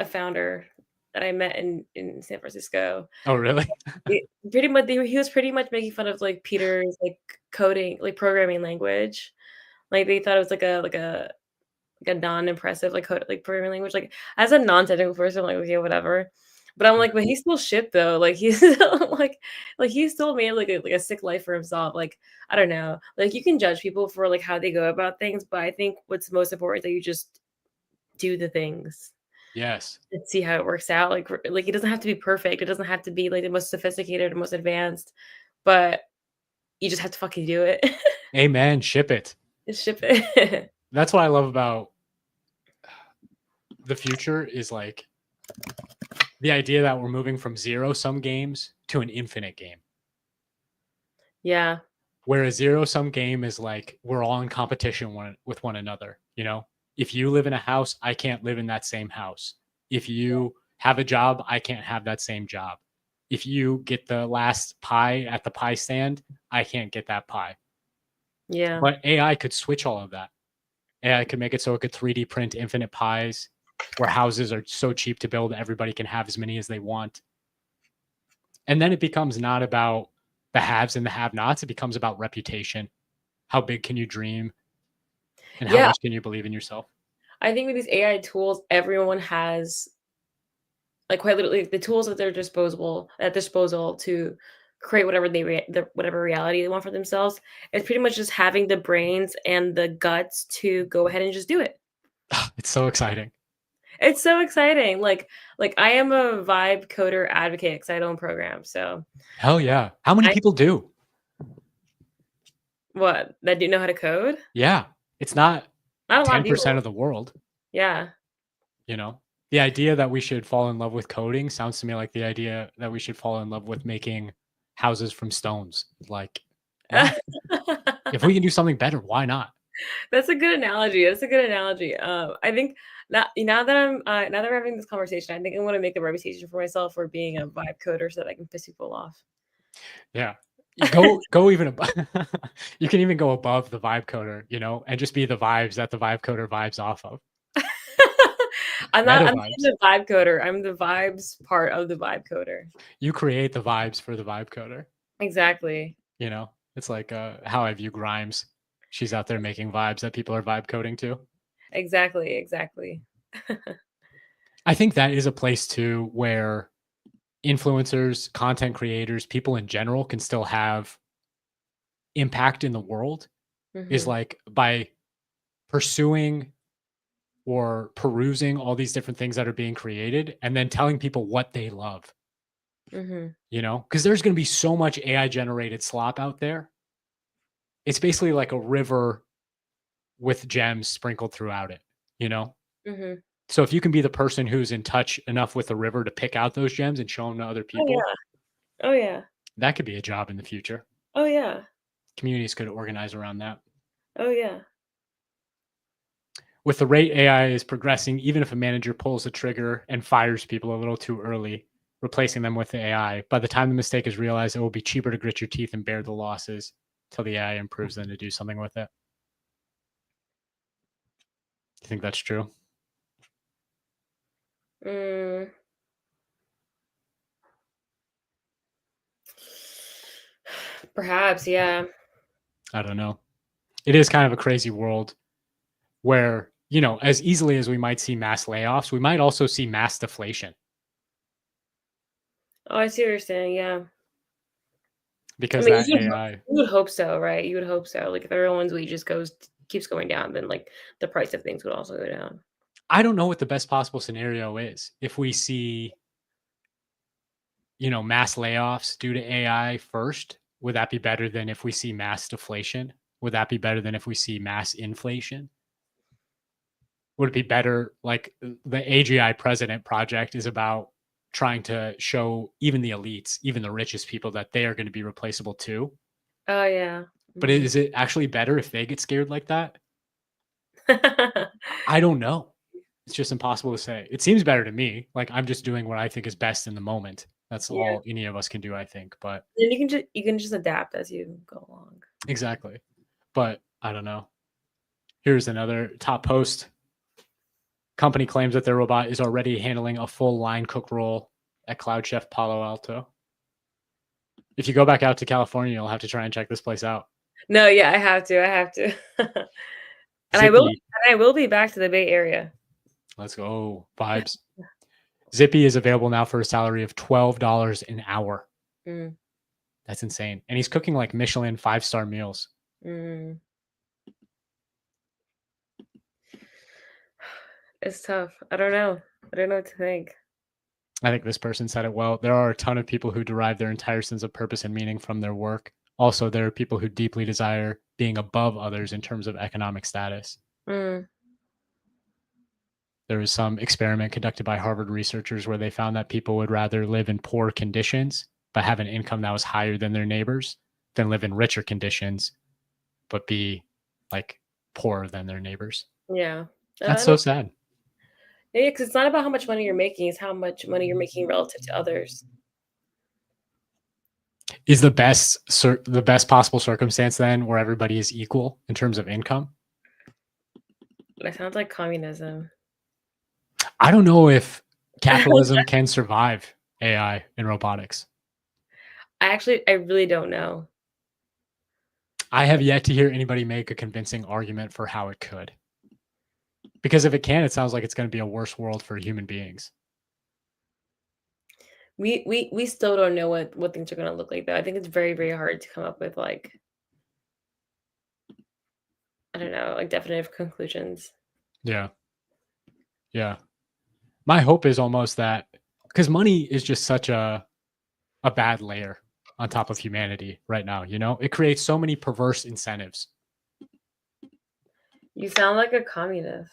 founder that I met in San Francisco. Oh, really? Pretty much he was pretty much making fun of like Peter's like coding, like programming language. Like they thought it was like a non-impressive like code like programming language. Like as a non-technical person, I'm like, okay, whatever. But I'm like, but he's still shit though. Like he's still like he still made like a sick life for himself. Like, I don't know. Like you can judge people for like how they go about things, but I think what's most important is that you just do the things Yes. and see how it works out. Like it doesn't have to be perfect. It doesn't have to be like the most sophisticated or most advanced, but you just have to fucking do it. Amen. Ship it. Just ship it. That's what I love about the future is like the idea that we're moving from zero sum games to an infinite game. Yeah. Where a zero sum game is like we're all in competition with one another. You know, if you live in a house, I can't live in that same house. If you have a job, I can't have that same job. If you get the last pie at the pie stand, I can't get that pie. Yeah. But AI could switch all of that. AI could make it so it could 3D print infinite pies where houses are so cheap to build, everybody can have as many as they want. And then it becomes not about the haves and the have-nots. It becomes about reputation. How big can you dream? And how Yeah. much can you believe in yourself? I think with these AI tools, everyone has like quite literally the tools at their disposal to create whatever reality they want for themselves. It's pretty much just having the brains and the guts to go ahead and just do it. It's so exciting. It's so exciting. Like I am a vibe coder advocate because I don't program. So Hell yeah. How many I people do? what that do know how to code? Yeah. It's not Not a lot of 10% people. of the world, Yeah. you know? The idea that we should fall in love with coding sounds to me like the idea that we should fall in love with making houses from stones. Like, why? If we can do something better, why not? That's a good analogy. That's a good analogy. I think now that now that we're having this conversation, I think I'm going to make a reputation for myself for being a vibe coder so that I can piss people off. Yeah. You go even above. You can even go above the vibe coder, you know, and just be the vibes that the vibe coder vibes off of. I'm Meta not vibes. the vibe coder. I'm the vibes part of the vibe coder. You create the vibes for the vibe coder. Exactly. You know, it's like how I view Grimes. She's out there making vibes that people are vibe coding to. Exactly. I think that is a place too where influencers, content creators, people in general can still have impact in the world is Mhm. like by pursuing or perusing all these different things that are being created and then telling people what they love, Mhm. you know, because there's going to be so much AI generated slop out there. It's basically like a river with gems sprinkled throughout it, you know? Mhm. So if you can be the person who's in touch enough with the river to pick out those gems and show them to other Oh people, yeah. Oh yeah. that could be a job in the future. Oh yeah. Communities could organize around that. Oh yeah. With the rate AI is progressing, even if a manager pulls the trigger and fires people a little too early, replacing them with the AI, by the time the mistake is realized, it will be cheaper to grit your teeth and bear the losses till the AI improves than to do something with it. Do you think that's true? Mm. Perhaps, yeah. I don't know. It is kind of a crazy world where, you know, as easily as we might see mass layoffs, we might also see mass deflation Oh, I see what you're saying. Yeah. I because mean, that AI. you would hope so, right? You would hope so. Like if everyone's wages keeps going down, then like the price of things would also go down. I don't know what the best possible scenario is. If we see, you know, mass layoffs due to AI first, would that be better than if we see mass deflation? would that be better than if we see mass inflation? Would it be better? Like the AGI president project is about trying to show even the elites, even the richest people, that they are going to be replaceable too. Oh yeah. But is it actually better if they get scared like that? Mhm. I don't know. It's just impossible to say. It seems better to me. Like I'm just doing what I think is best in the moment. That's Yeah. all any of us can do, I think. But Then you can just adapt as you go along. exactly. But I don't know. Here's another top post. Company claims that their robot is already handling a full line cook role at Cloud Chef Palo Alto. If you go back out to California, you'll have to try and check this place out. No, yeah, I have to. And I will be back to the Bay Area. Let's go. Vibes. Zippy is available now for a salary of $12 an hour. Mm, That's insane. And he's cooking like Michelin 5-star meals. mm. It's tough. I don't know. I don't know what to think. I think this person said it well. There are a ton of people who derive their entire sense of purpose and meaning from their work. Also, there are people who deeply desire being above others in terms of economic status. Mm, There was some experiment conducted by Harvard researchers where they found that people would rather live in poor conditions but have an income that was higher than their neighbors than live in richer conditions but be like poorer than their neighbors. yeah. That's so sad. Yeah, because it's not about how much money you're making; it's how much money you're making relative to others. Is the best possible circumstance then where everybody is equal in terms of income? That sounds like communism. I don't know if capitalism can survive AI and robotics. I really don't know. I have yet to hear anybody make a convincing argument for how it could. Because if it can, it sounds like it's going to be a worse world for human beings. We still don't know what things are going to look like though. I think it's very, very hard to come up with like, I don't know, like definitive conclusions. Yeah. Yeah. My hope is almost that because money is just such a bad layer on top of humanity right now, you know? It creates so many perverse incentives. You sound like a communist.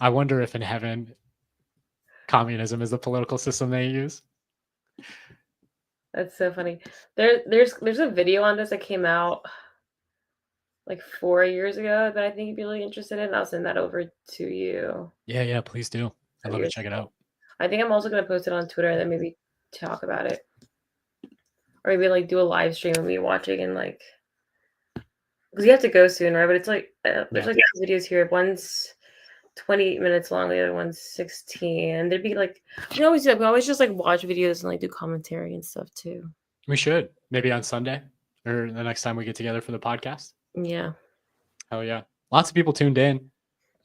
I wonder if in heaven communism is the political system they use. That's so funny. There's a video on this that came out like 4 years ago that I think you'd be really interested in. I'll send that over to you. Yeah, please do. I'd love to check it out. I think I'm also gonna post it on Twitter and then maybe talk about it. Or maybe like do a live stream of me watching and like because you have to go soon, right? But it's like there's like two videos here. One's 20 minutes long, the other one's 16. And there'd be like we always just like watch videos and like do commentary and stuff too. We should. Maybe on Sunday or the next time we get together for the podcast. Yeah. Hell yeah. Lots of people tuned in.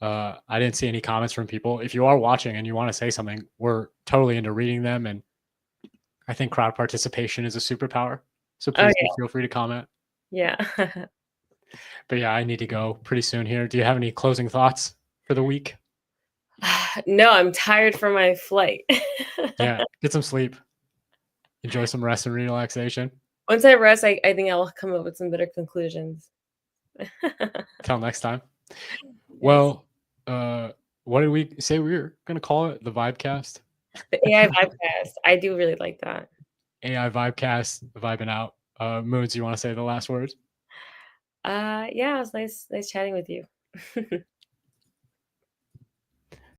I didn't see any comments from people. If you are watching and you want to say something, we're totally into reading them. And I think crowd participation is a superpower. So please feel free to comment. Yeah. But yeah, I need to go pretty soon here. Do you have any closing thoughts for the week? No, I'm tired from my flight. Yeah, get some sleep. Enjoy some rest and relaxation. Once I rest, I think I'll come up with some better conclusions. Till next time. Well, what did we say we were going to call it? The Vibecast? The AI Vibecast. I do really like that. AI Vibecast, vibing out. Moons, you want to say the last words? Yeah, it was nice chatting with you.